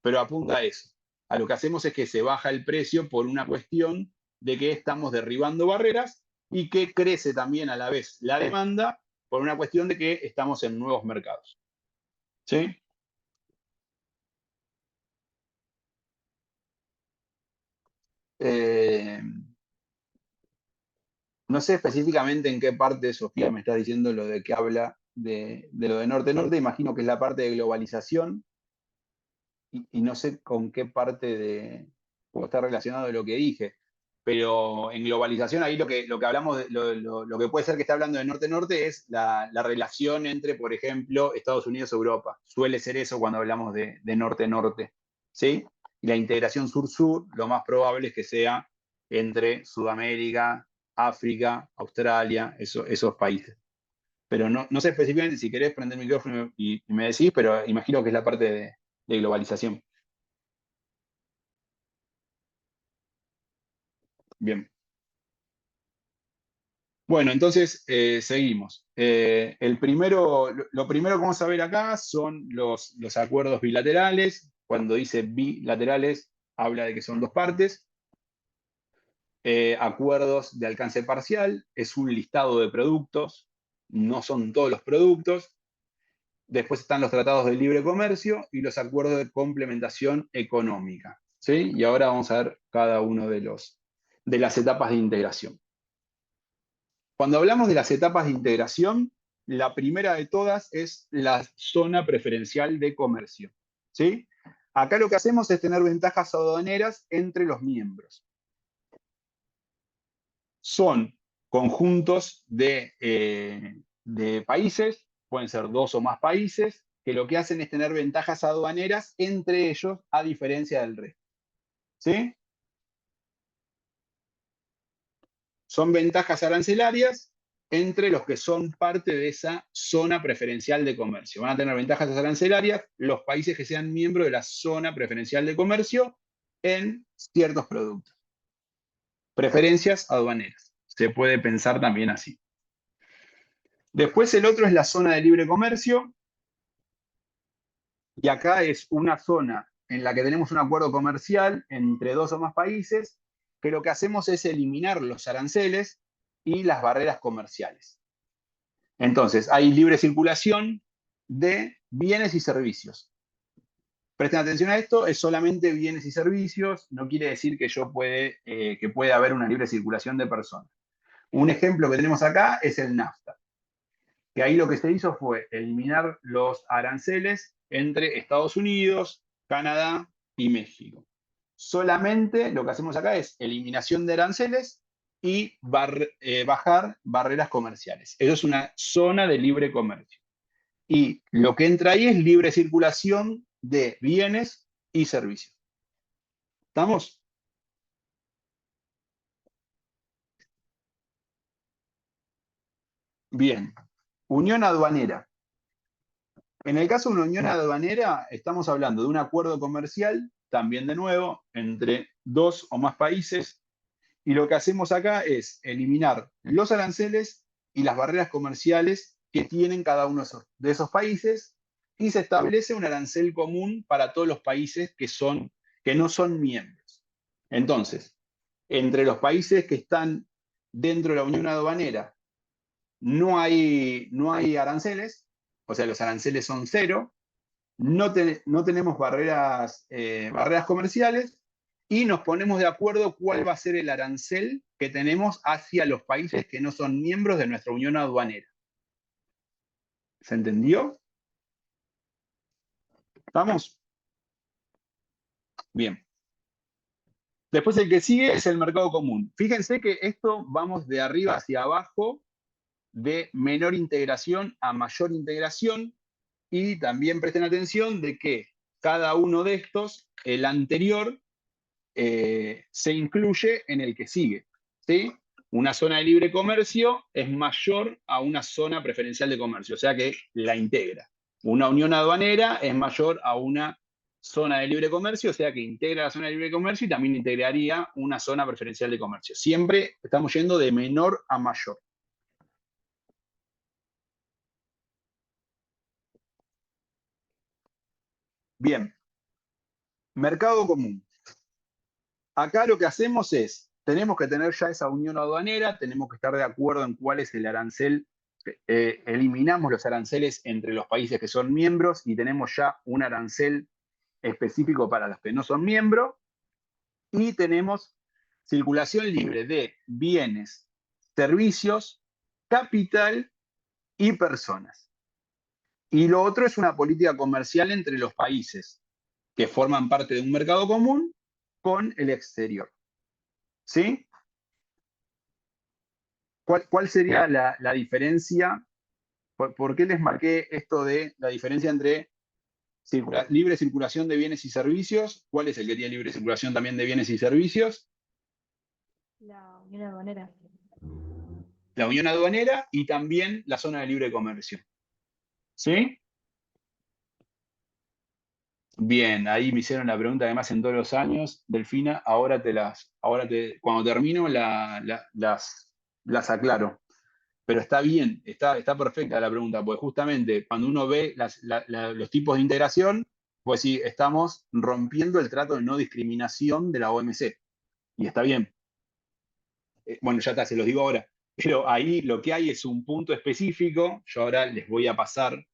pero apunta a eso. A lo que hacemos es que se baja el precio por una cuestión de que estamos derribando barreras y que crece también a la vez la demanda por una cuestión de que estamos en nuevos mercados. ¿Sí? No sé específicamente en qué parte, Sofía, me estás diciendo lo de que habla de lo de norte-norte. Imagino que es la parte de globalización, y no sé con qué parte de cómo está relacionado de lo que dije. Pero en globalización, ahí lo que hablamos, lo que puede ser que esté hablando de norte-norte es la relación entre, por ejemplo, Estados Unidos-Europa. Suele ser eso cuando hablamos de norte-norte, ¿sí? Y la integración sur-sur, lo más probable es que sea entre Sudamérica, África, Australia, esos países. Pero no sé específicamente, si querés prender el micrófono y me decís, pero imagino que es la parte de globalización. Bien. Bueno, entonces seguimos. Lo primero que vamos a ver acá son los acuerdos bilaterales. Cuando dice bilaterales, habla de que son dos partes. Acuerdos de alcance parcial, es un listado de productos, no son todos los productos. Después están los tratados de libre comercio y los acuerdos de complementación económica. ¿Sí? Y ahora vamos a ver cada uno de las etapas de integración. Cuando hablamos de las etapas de integración, la primera de todas es la zona preferencial de comercio. ¿Sí? Acá lo que hacemos es tener ventajas aduaneras entre los miembros. Son conjuntos de países, pueden ser 2 o más países, que lo que hacen es tener ventajas aduaneras entre ellos a diferencia del resto. ¿Sí? Son ventajas arancelarias entre los que son parte de esa zona preferencial de comercio. Van a tener ventajas arancelarias los países que sean miembros de la zona preferencial de comercio en ciertos productos. Preferencias aduaneras. Se puede pensar también así. Después el otro es la zona de libre comercio. Y acá es una zona en la que tenemos un acuerdo comercial entre 2 o más países, que lo que hacemos es eliminar los aranceles y las barreras comerciales. Entonces, hay libre circulación de bienes y servicios. Presten atención a esto, es solamente bienes y servicios, no quiere decir que puede haber una libre circulación de personas. Un ejemplo que tenemos acá es el NAFTA, que ahí lo que se hizo fue eliminar los aranceles entre Estados Unidos, Canadá y México. Solamente lo que hacemos acá es eliminación de aranceles y bajar barreras comerciales. Eso es una zona de libre comercio. Y lo que entra ahí es libre circulación de bienes y servicios. ¿Estamos? Bien. Unión aduanera. En el caso de una unión aduanera, estamos hablando de un acuerdo comercial, también de nuevo, entre 2 o más países, y lo que hacemos acá es eliminar los aranceles y las barreras comerciales que tienen cada uno de esos países, y se establece un arancel común para todos los países que no son miembros. Entonces, entre los países que están dentro de la unión aduanera, no hay aranceles, o sea, los aranceles son 0, no tenemos barreras comerciales, y nos ponemos de acuerdo cuál va a ser el arancel que tenemos hacia los países que no son miembros de nuestra unión aduanera. ¿Se entendió? ¿Estamos? Bien. Después el que sigue es el mercado común. Fíjense que esto vamos de arriba hacia abajo, de menor integración a mayor integración, y también presten atención de que cada uno de estos, el anterior, se incluye en el que sigue. ¿Sí? Una zona de libre comercio es mayor a una zona preferencial de comercio, o sea que la integra. Una unión aduanera es mayor a una zona de libre comercio, o sea que integra la zona de libre comercio y también integraría una zona preferencial de comercio. Siempre estamos yendo de menor a mayor. Bien. Mercado común. Acá lo que hacemos es, tenemos que tener ya esa unión aduanera, tenemos que estar de acuerdo en cuál es el arancel, eliminamos los aranceles entre los países que son miembros y tenemos ya un arancel específico para los que no son miembros, y tenemos circulación libre de bienes, servicios, capital y personas. Y lo otro es una política comercial entre los países que forman parte de un mercado común con el exterior. ¿Sí? ¿Cuál sería la diferencia? ¿Por qué les marqué esto de la diferencia entre libre circulación de bienes y servicios? ¿Cuál es el que tiene libre circulación también de bienes y servicios?
La unión aduanera.
La unión aduanera y también la zona de libre comercio. ¿Sí? Bien, ahí me hicieron la pregunta que me hacen todos los años, Delfina, cuando termino las aclaro. Pero está bien, está perfecta la pregunta, porque justamente cuando uno ve los tipos de integración, pues sí, estamos rompiendo el trato de no discriminación de la OMC. Y está bien. Bueno, ya está, se los digo ahora. Pero ahí lo que hay es un punto específico. Yo ahora les voy a pasar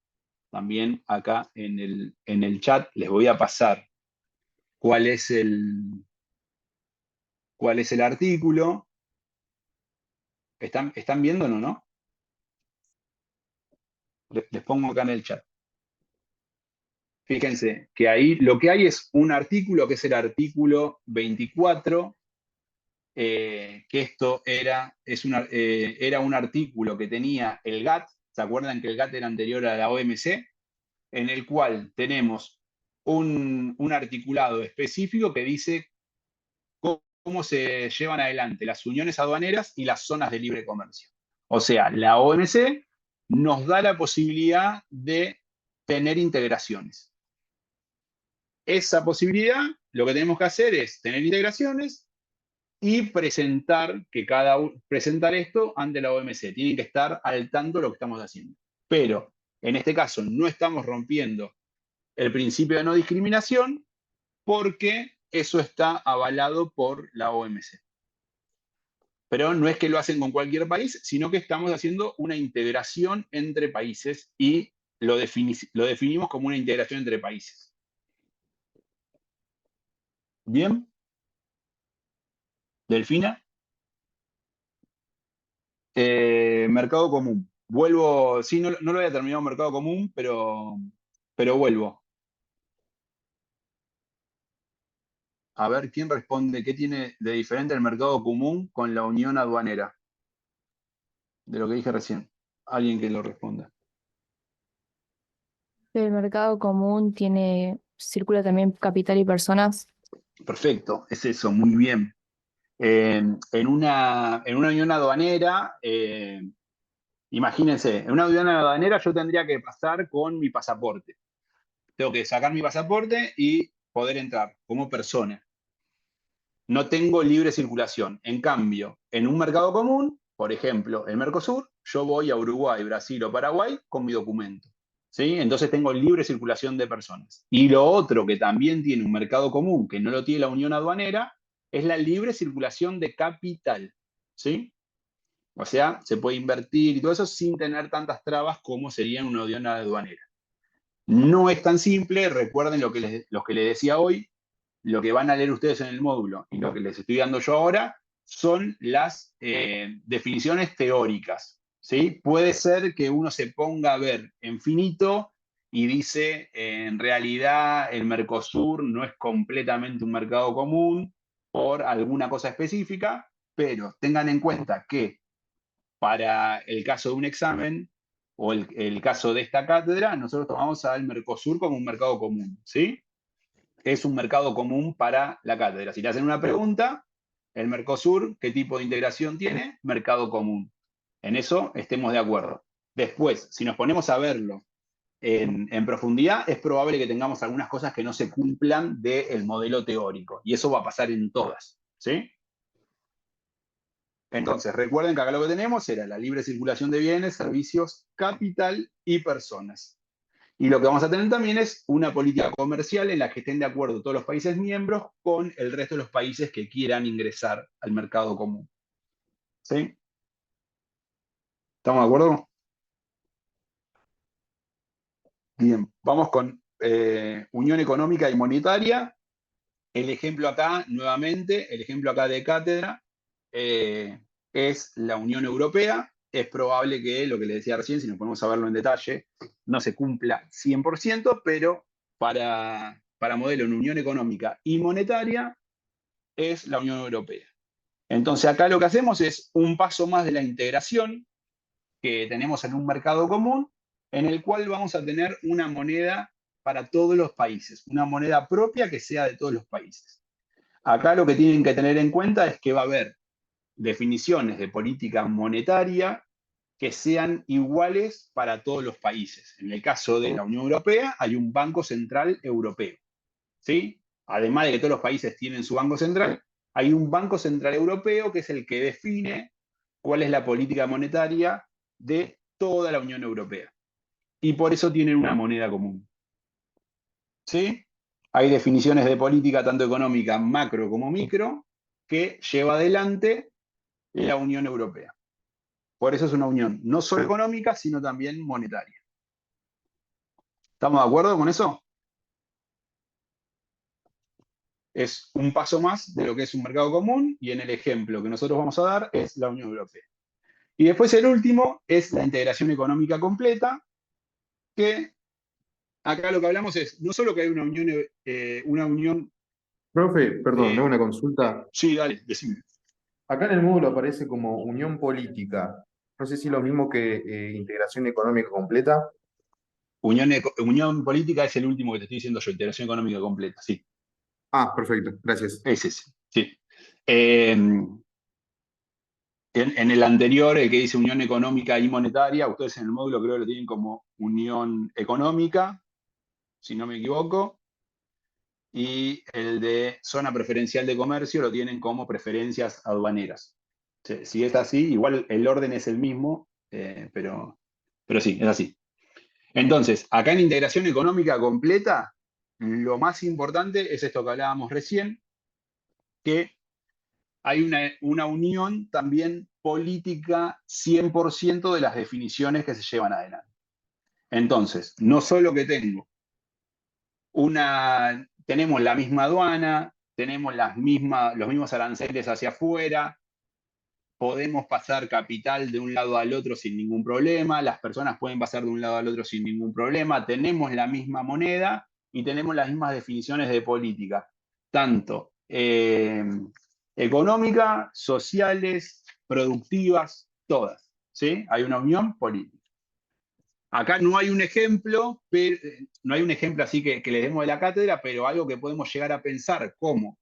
también acá en el chat. Les voy a pasar cuál es el artículo. ¿Están viéndolo, no? Les pongo acá en el chat. Fíjense que ahí lo que hay es un artículo, que es el artículo 24, que esto era un artículo que tenía el GATT. ¿Se acuerdan que el GATT era anterior a la OMC? En el cual tenemos un articulado específico que dice cómo se llevan adelante las uniones aduaneras y las zonas de libre comercio. O sea, la OMC nos da la posibilidad de tener integraciones. Esa posibilidad, lo que tenemos que hacer es tener integraciones y presentar esto ante la OMC. Tienen que estar al tanto de lo que estamos haciendo. Pero en este caso no estamos rompiendo el principio de no discriminación porque eso está avalado por la OMC. Pero no es que lo hacen con cualquier país, sino que estamos haciendo una integración entre países y lo definimos como una integración entre países. ¿Bien? Delfina. Mercado común. Vuelvo, sí, no lo había terminado mercado común, pero vuelvo. A ver, ¿quién responde? ¿Qué tiene de diferente el mercado común con la unión aduanera? De lo que dije recién. Alguien que lo responda.
El mercado común circula también capital y personas.
Perfecto, es eso, muy bien. En una unión aduanera, imagínense, en una unión aduanera yo tendría que pasar con mi pasaporte. Tengo que sacar mi pasaporte y poder entrar como persona. No tengo libre circulación. En cambio, en un mercado común, por ejemplo, el Mercosur, yo voy a Uruguay, Brasil o Paraguay con mi documento. ¿Sí? Entonces tengo libre circulación de personas. Y lo otro que también tiene un mercado común, que no lo tiene la unión aduanera, es la libre circulación de capital. ¿Sí? O sea, se puede invertir y todo eso sin tener tantas trabas como sería en una unión aduanera. No es tan simple, recuerden lo que les decía hoy, lo que van a leer ustedes en el módulo y lo que les estoy dando yo ahora son las definiciones teóricas. ¿Sí? Puede ser que uno se ponga a ver en finito y dice, en realidad el Mercosur no es completamente un mercado común por alguna cosa específica, pero tengan en cuenta que para el caso de un examen o el caso de esta cátedra, nosotros tomamos al Mercosur como un mercado común, ¿sí? Es un mercado común para la cátedra. Si le hacen una pregunta, el Mercosur, ¿qué tipo de integración tiene? Mercado común. En eso estemos de acuerdo. Después, si nos ponemos a verlo en profundidad, es probable que tengamos algunas cosas que no se cumplan del modelo teórico. Y eso va a pasar en todas, ¿sí? Entonces, recuerden que acá lo que tenemos era la libre circulación de bienes, servicios, capital y personas. Y lo que vamos a tener también es una política comercial en la que estén de acuerdo todos los países miembros con el resto de los países que quieran ingresar al mercado común. ¿Sí? ¿Estamos de acuerdo? Bien, vamos con Unión Económica y Monetaria. El ejemplo acá, nuevamente, el ejemplo acá de cátedra es la Unión Europea. Es probable que, lo que les decía recién, si nos ponemos a verlo en detalle, no se cumpla 100%, pero para modelo en Unión Económica y Monetaria es la Unión Europea. Entonces acá lo que hacemos es un paso más de la integración que tenemos en un mercado común, en el cual vamos a tener una moneda para todos los países, una moneda propia que sea de todos los países. Acá lo que tienen que tener en cuenta es que va a haber definiciones de política monetaria que sean iguales para todos los países. En el caso de la Unión Europea hay un Banco Central Europeo. ¿Sí? Además de que todos los países tienen su Banco Central, hay un Banco Central Europeo que es el que define cuál es la política monetaria de toda la Unión Europea. Y por eso tienen una moneda común. ¿Sí? Hay definiciones de política tanto económica macro como micro que lleva adelante la Unión Europea. Por eso es una unión no solo económica, sino también monetaria. ¿Estamos de acuerdo con eso? Es un paso más de lo que es un mercado común y en el ejemplo que nosotros vamos a dar es la Unión Europea. Y después el último es la integración económica completa, que acá lo que hablamos es no solo que hay una unión.
Profe, perdón, ¿no? Una consulta.
Sí, dale, decime.
Acá en el módulo aparece como unión política. No sé si es lo mismo que integración económica completa.
Unión política es el último que te estoy diciendo yo, integración económica completa, sí.
Ah, perfecto, gracias.
Es ese, sí. En el anterior, el que dice unión económica y monetaria, ustedes en el módulo creo que lo tienen como unión económica, si no me equivoco, y el de zona preferencial de comercio lo tienen como preferencias aduaneras. Si es así, igual el orden es el mismo, pero sí, es así. Entonces, acá en integración económica completa, lo más importante es esto que hablábamos recién, que hay una unión también política 100% de las definiciones que se llevan adelante. Entonces, no solo que tenemos la misma aduana, tenemos los mismos aranceles hacia afuera, podemos pasar capital de un lado al otro sin ningún problema, las personas pueden pasar de un lado al otro sin ningún problema, tenemos la misma moneda y tenemos las mismas definiciones de política, tanto económica, sociales, productivas, todas, ¿sí? Hay una unión política. Acá no hay un ejemplo, no hay un ejemplo así que le demos de la cátedra, pero algo que podemos llegar a pensar como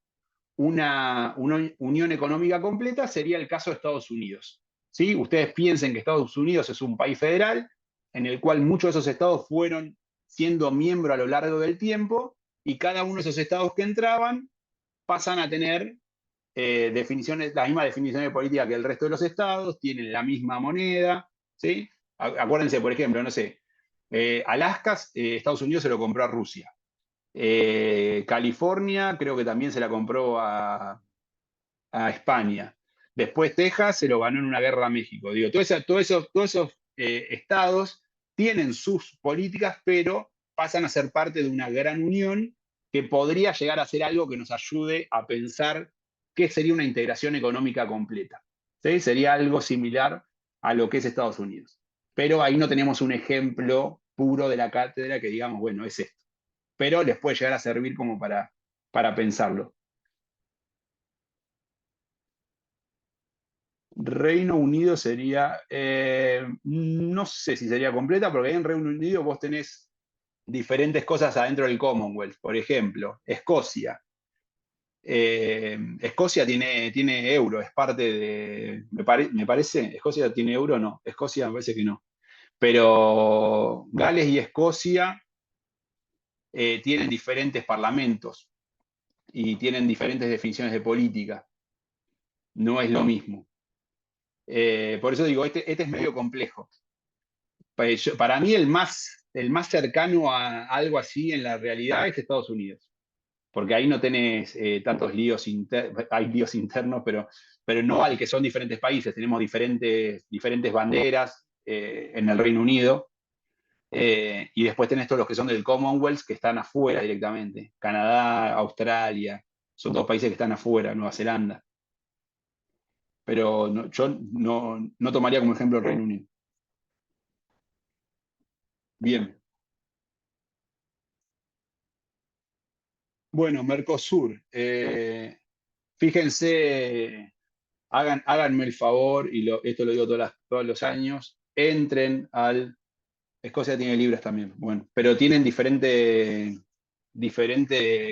una unión económica completa sería el caso de Estados Unidos. ¿Sí? Ustedes piensen que Estados Unidos es un país federal en el cual muchos de esos estados fueron siendo miembros a lo largo del tiempo y cada uno de esos estados que entraban pasan a tener las mismas definiciones de política que el resto de los estados, tienen la misma moneda. ¿Sí? Acuérdense, por ejemplo, no sé, Alaska, Estados Unidos se lo compró a Rusia. California creo que también se la compró a España. Después Texas se lo ganó en una guerra a México. Digo, todos esos estados tienen sus políticas, pero pasan a ser parte de una gran unión que podría llegar a ser algo que nos ayude a pensar qué sería una integración económica completa. ¿Sí? Sería algo similar a lo que es Estados Unidos. Pero ahí no tenemos un ejemplo puro de la cátedra que digamos, bueno, es esto. Pero les puede llegar a servir como para pensarlo. Reino Unido sería, no sé si sería completa, porque ahí en Reino Unido vos tenés diferentes cosas adentro del Commonwealth. Por ejemplo, Escocia. Escocia tiene euro, es parte de, me parece, Escocia tiene euro, no, Escocia me parece que no. Pero Gales y Escocia tienen diferentes parlamentos y tienen diferentes definiciones de política. No es lo mismo. Por eso digo, este es medio complejo. Para mí el más cercano a algo así en la realidad es Estados Unidos. Porque ahí no tenés tantos líos internos, hay líos internos, pero no al que son diferentes países. Tenemos diferentes banderas en el Reino Unido. Y después tenés todos los que son del Commonwealth que están afuera directamente. Canadá, Australia, son todos países que están afuera, Nueva Zelanda. Pero yo no tomaría como ejemplo el Reino Unido. Bien. Bueno, Mercosur. Fíjense, háganme el favor, y esto lo digo todos los años, entren al... Escocia tiene libros también, bueno, pero tienen diferente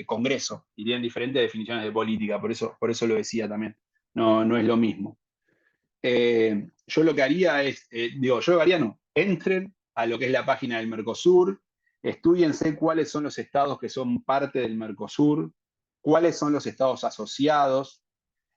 congreso y tienen diferentes definiciones de política, por eso lo decía también. No es lo mismo. Yo lo que haría es, entren a lo que es la página del Mercosur, estudiense cuáles son los estados que son parte del Mercosur, cuáles son los estados asociados.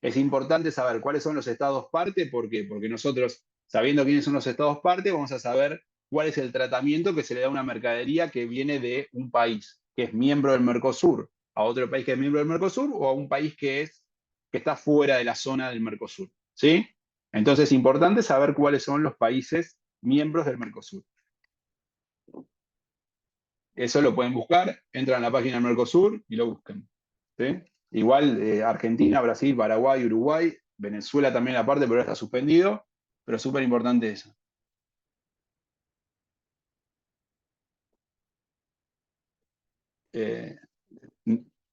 Es importante saber cuáles son los estados parte, ¿por qué? Porque nosotros, sabiendo quiénes son los estados parte, vamos a saber cuál es el tratamiento que se le da a una mercadería que viene de un país que es miembro del Mercosur, a otro país que es miembro del Mercosur, o a un país que está fuera de la zona del Mercosur. ¿Sí? Entonces es importante saber cuáles son los países miembros del Mercosur. Eso lo pueden buscar, entran a la página del Mercosur y lo buscan. ¿Sí? Igual Argentina, Brasil, Paraguay, Uruguay, Venezuela también aparte, pero ahora está suspendido, pero súper importante eso.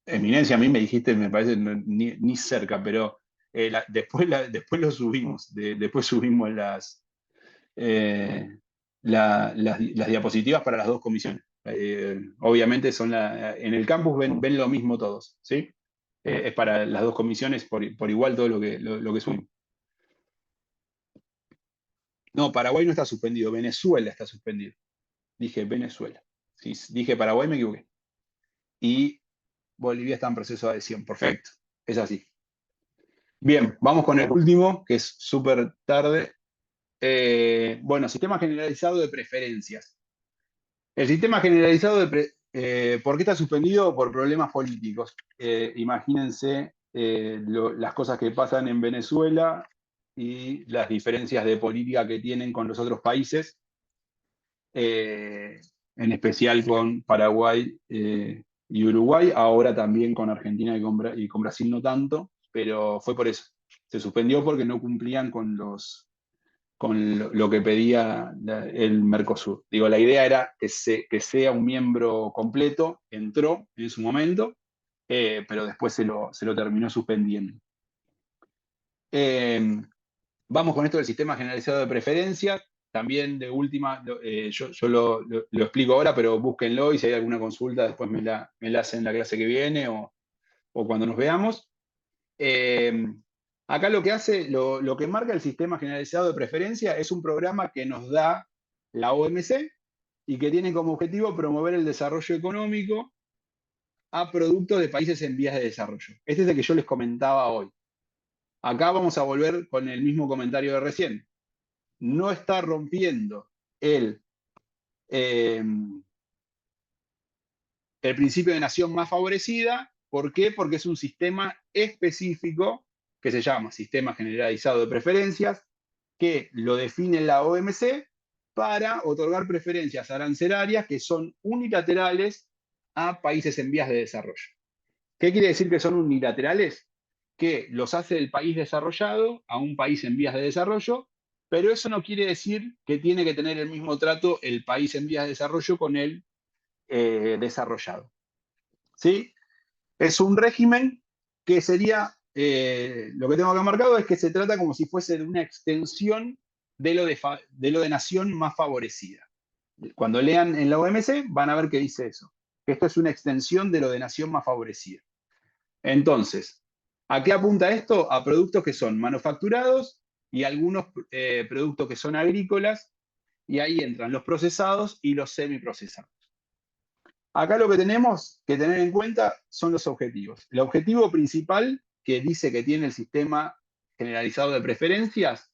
Eminencia, a mí me dijiste, me parece, ni cerca, pero después lo subimos, después subimos las diapositivas para las dos comisiones. Obviamente en el campus ven lo mismo todos, ¿sí? Es para las dos comisiones por igual todo lo que subimos. No, Paraguay no está suspendido, Venezuela está suspendido. Dije Venezuela. Si dije Paraguay, me equivoqué. Y Bolivia está en proceso de adhesión. Perfecto. Es así. Bien, vamos con el último, que es súper tarde. Bueno, sistema generalizado de preferencias. El sistema generalizado ¿por qué está suspendido? Por problemas políticos. Imagínense las cosas que pasan en Venezuela y las diferencias de política que tienen con los otros países, en especial con Paraguay y Uruguay, ahora también con Argentina y con Brasil no tanto, pero fue por eso. Se suspendió porque no cumplían con lo que pedía el Mercosur. Digo, la idea era que sea un miembro completo, entró en su momento, pero después se lo terminó suspendiendo. Vamos con esto del sistema generalizado de preferencias. También de última, yo lo explico ahora, pero búsquenlo y si hay alguna consulta después me la hacen en la clase que viene o cuando nos veamos. Acá lo que hace, lo que marca el sistema generalizado de preferencia es un programa que nos da la OMC y que tiene como objetivo promover el desarrollo económico a productos de países en vías de desarrollo. Este es el que yo les comentaba hoy. Acá vamos a volver con el mismo comentario de recién. No está rompiendo el principio de nación más favorecida. ¿Por qué? Porque es un sistema específico que se llama Sistema Generalizado de Preferencias, que lo define la OMC para otorgar preferencias arancelarias que son unilaterales a países en vías de desarrollo. ¿Qué quiere decir que son unilaterales? Que los hace el país desarrollado a un país en vías de desarrollo, pero eso no quiere decir que tiene que tener el mismo trato el país en vías de desarrollo con el desarrollado. ¿Sí? Es un régimen que sería, lo que tengo acá marcado es que se trata como si fuese de una extensión de lo de nación más favorecida. Cuando lean en la OMC van a ver que dice eso, que esto es una extensión de lo de nación más favorecida. Entonces, ¿a qué apunta esto? A productos que son manufacturados y algunos productos que son agrícolas, y ahí entran los procesados y los semiprocesados. Acá lo que tenemos que tener en cuenta son los objetivos. El objetivo principal que dice que tiene el sistema generalizado de preferencias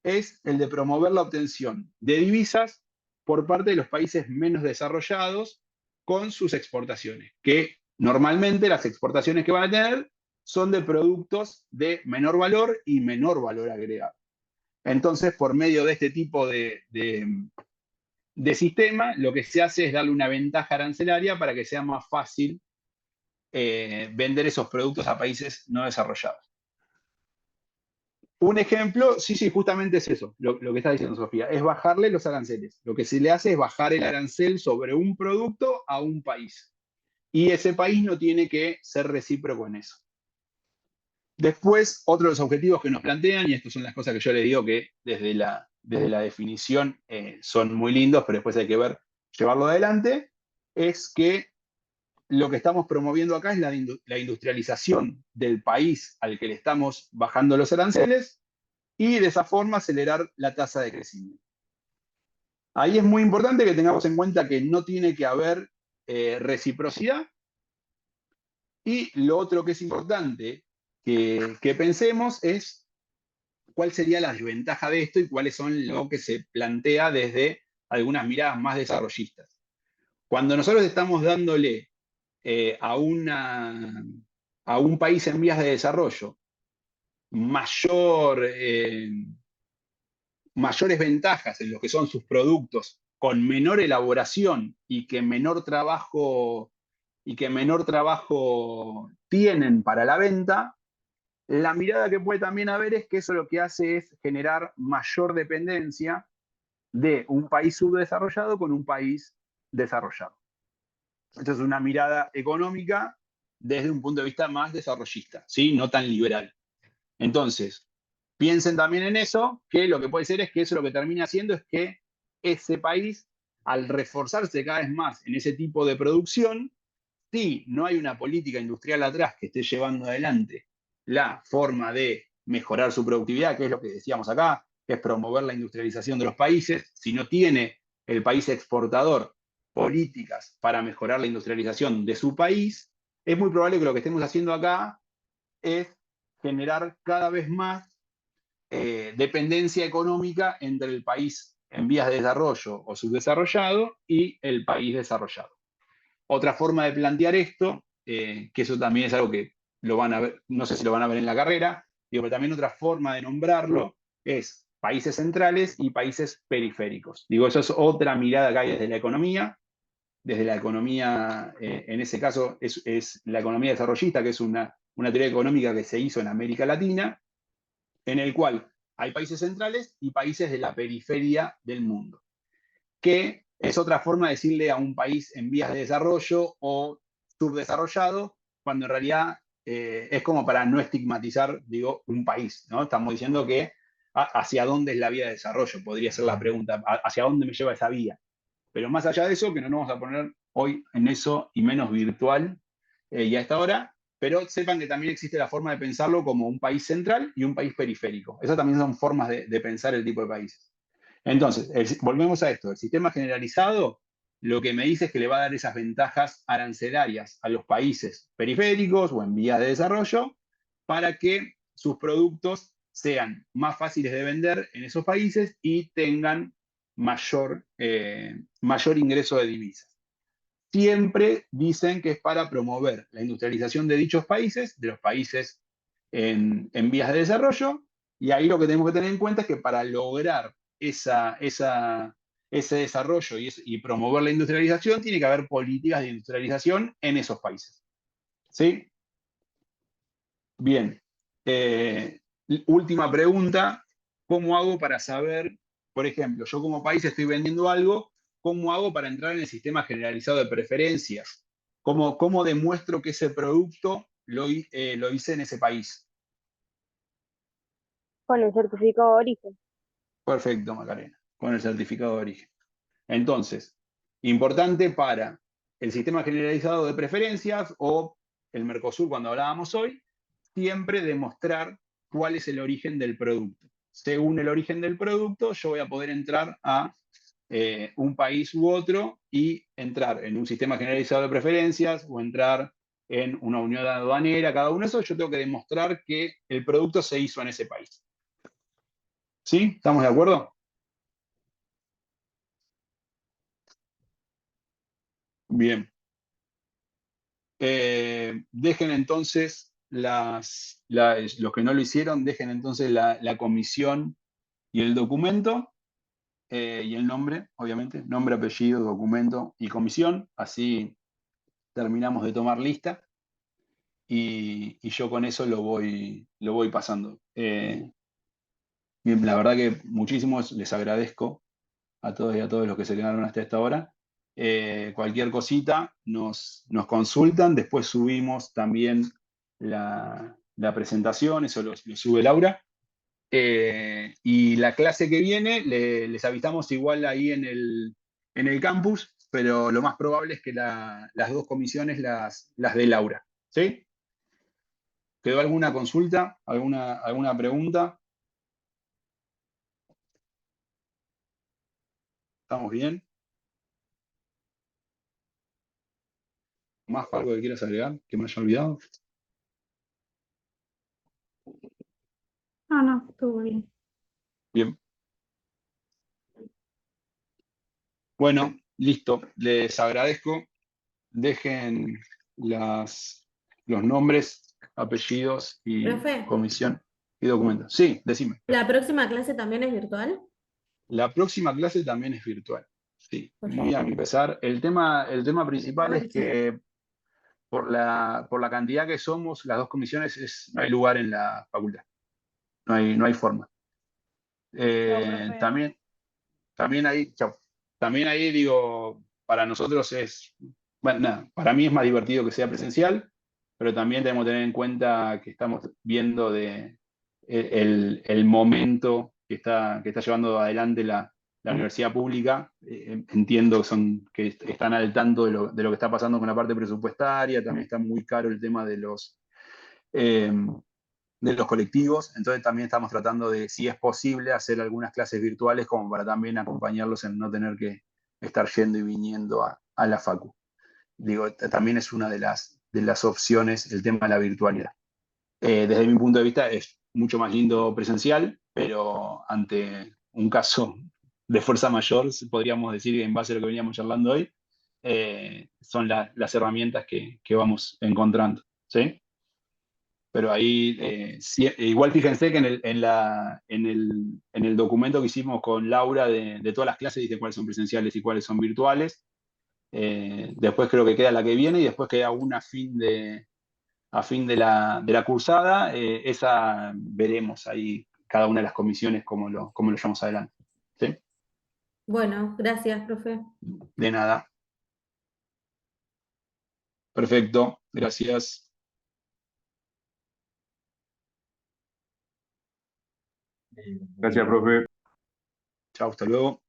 es el de promover la obtención de divisas por parte de los países menos desarrollados con sus exportaciones, que normalmente las exportaciones que van a tener son de productos de menor valor y menor valor agregado. Entonces, por medio de este tipo de sistema, lo que se hace es darle una ventaja arancelaria para que sea más fácil vender esos productos a países no desarrollados. Un ejemplo, sí, justamente es eso, lo que está diciendo Sofía, es bajarle los aranceles. Lo que se le hace es bajar el arancel sobre un producto a un país. Y ese país no tiene que ser recíproco en eso. Después, otro de los objetivos que nos plantean, y estas son las cosas que yo les digo que desde la definición son muy lindos, pero después hay que llevarlo adelante, es que lo que estamos promoviendo acá es la industrialización del país al que le estamos bajando los aranceles y de esa forma acelerar la tasa de crecimiento. Ahí es muy importante que tengamos en cuenta que no tiene que haber reciprocidad, y lo otro que es importante que pensemos es cuál sería la desventaja de esto y cuáles son lo que se plantea desde algunas miradas más desarrollistas. Cuando nosotros estamos dándole a un país en vías de desarrollo mayores ventajas en lo que son sus productos con menor elaboración y que menor trabajo tienen para la venta, la mirada que puede también haber es que eso lo que hace es generar mayor dependencia de un país subdesarrollado con un país desarrollado. Esta es una mirada económica desde un punto de vista más desarrollista, ¿sí? No tan liberal. Entonces, piensen también en eso, que lo que puede ser es que eso lo que termina haciendo es que ese país, al reforzarse cada vez más en ese tipo de producción, si no hay una política industrial atrás que esté llevando adelante la forma de mejorar su productividad, que es lo que decíamos acá, que es promover la industrialización de los países, si no tiene el país exportador políticas para mejorar la industrialización de su país, es muy probable que lo que estemos haciendo acá es generar cada vez más dependencia económica entre el país en vías de desarrollo o subdesarrollado y el país desarrollado. Otra forma de plantear esto, que eso también es algo que lo van a ver, no sé si lo van a ver en la carrera, pero también otra forma de nombrarlo es países centrales y países periféricos. Digo, eso es otra mirada que hay desde la economía. Desde la economía, en ese caso, es la economía desarrollista, que es una teoría económica que se hizo en América Latina, en el cual hay países centrales y países de la periferia del mundo, que es otra forma de decirle a un país en vías de desarrollo o subdesarrollado, cuando en realidad es como para no estigmatizar, digo, un país, ¿no? Estamos diciendo que hacia dónde es la vía de desarrollo, podría ser la pregunta, hacia dónde me lleva esa vía. Pero más allá de eso, que no nos vamos a poner hoy en eso y menos virtual y a esta hora, pero sepan que también existe la forma de pensarlo como un país central y un país periférico. Esas también son formas de pensar el tipo de países. Entonces, volvemos a esto. El sistema generalizado lo que me dice es que le va a dar esas ventajas arancelarias a los países periféricos o en vías de desarrollo para que sus productos sean más fáciles de vender en esos países y tengan mayor ingreso de divisas. Siempre dicen que es para promover la industrialización de dichos países, de los países en vías de desarrollo, y ahí lo que tenemos que tener en cuenta es que para lograr ese desarrollo y promover la industrialización, tiene que haber políticas de industrialización en esos países. ¿Sí? Bien. Última pregunta. ¿Cómo hago para saber, por ejemplo, yo como país estoy vendiendo algo, ¿cómo hago para entrar en el sistema generalizado de preferencias? ¿Cómo demuestro que ese producto lo hice en ese país?
Con el certificado de origen.
Perfecto, Macarena, con el certificado de origen. Entonces, importante para el sistema generalizado de preferencias o el Mercosur, cuando hablábamos hoy, siempre demostrar cuál es el origen del producto. Según el origen del producto, yo voy a poder entrar a un país u otro y entrar en un sistema generalizado de preferencias o entrar en una unión aduanera. Cada uno de esos yo tengo que demostrar que el producto se hizo en ese país. ¿Sí? ¿Estamos de acuerdo? Bien. Dejen entonces los que no lo hicieron, dejen entonces la comisión y el documento y el nombre, obviamente, nombre, apellido, documento y comisión. Así terminamos de tomar lista y yo con eso lo voy pasando. Bien, la verdad que muchísimos les agradezco a todos y a todos los que se quedaron hasta esta hora. Cualquier cosita nos consultan, después subimos también la presentación, eso lo sube Laura. Y la clase que viene les avisamos igual ahí en el campus, pero lo más probable es que las dos comisiones las dé Laura. ¿Sí? ¿Quedó alguna consulta? ¿Alguna pregunta? ¿Estamos bien? ¿Más algo que quieras agregar que me haya olvidado?
No, estuvo bien.
Bien. Bueno, listo. Les agradezco. Dejen los nombres, apellidos y
Profe,
comisión y documentos. Sí, decime.
¿la próxima clase también es virtual?
La próxima clase también es virtual. Sí, muy a mi pesar. El tema principal es que por la cantidad que somos, las dos comisiones, no hay lugar en la facultad. No hay forma. También ahí digo, para nosotros bueno, nada, para mí es más divertido que sea presencial, pero también tenemos que tener en cuenta que estamos viendo el momento que está llevando adelante la universidad pública. Entiendo que están al tanto de lo que está pasando con la parte presupuestaria, también está muy caro el tema eh, de los colectivos, entonces también estamos tratando de, si es posible, hacer algunas clases virtuales como para también acompañarlos en no tener que estar yendo y viniendo a la facu. Digo, también es una de las opciones el tema de la virtualidad. Desde mi punto de vista es mucho más lindo presencial, pero ante un caso de fuerza mayor, podríamos decir, en base a lo que veníamos charlando hoy, son las herramientas que vamos encontrando, ¿sí? Pero ahí, igual fíjense que en el documento que hicimos con Laura de todas las clases dice cuáles son presenciales y cuáles son virtuales. Después creo que queda la que viene y después queda una a fin de la cursada. Esa veremos ahí cada una de las comisiones cómo lo llevamos adelante. ¿Sí?
Bueno, gracias, profe.
De nada. Perfecto, gracias.
Gracias, profe.
Chao, hasta luego.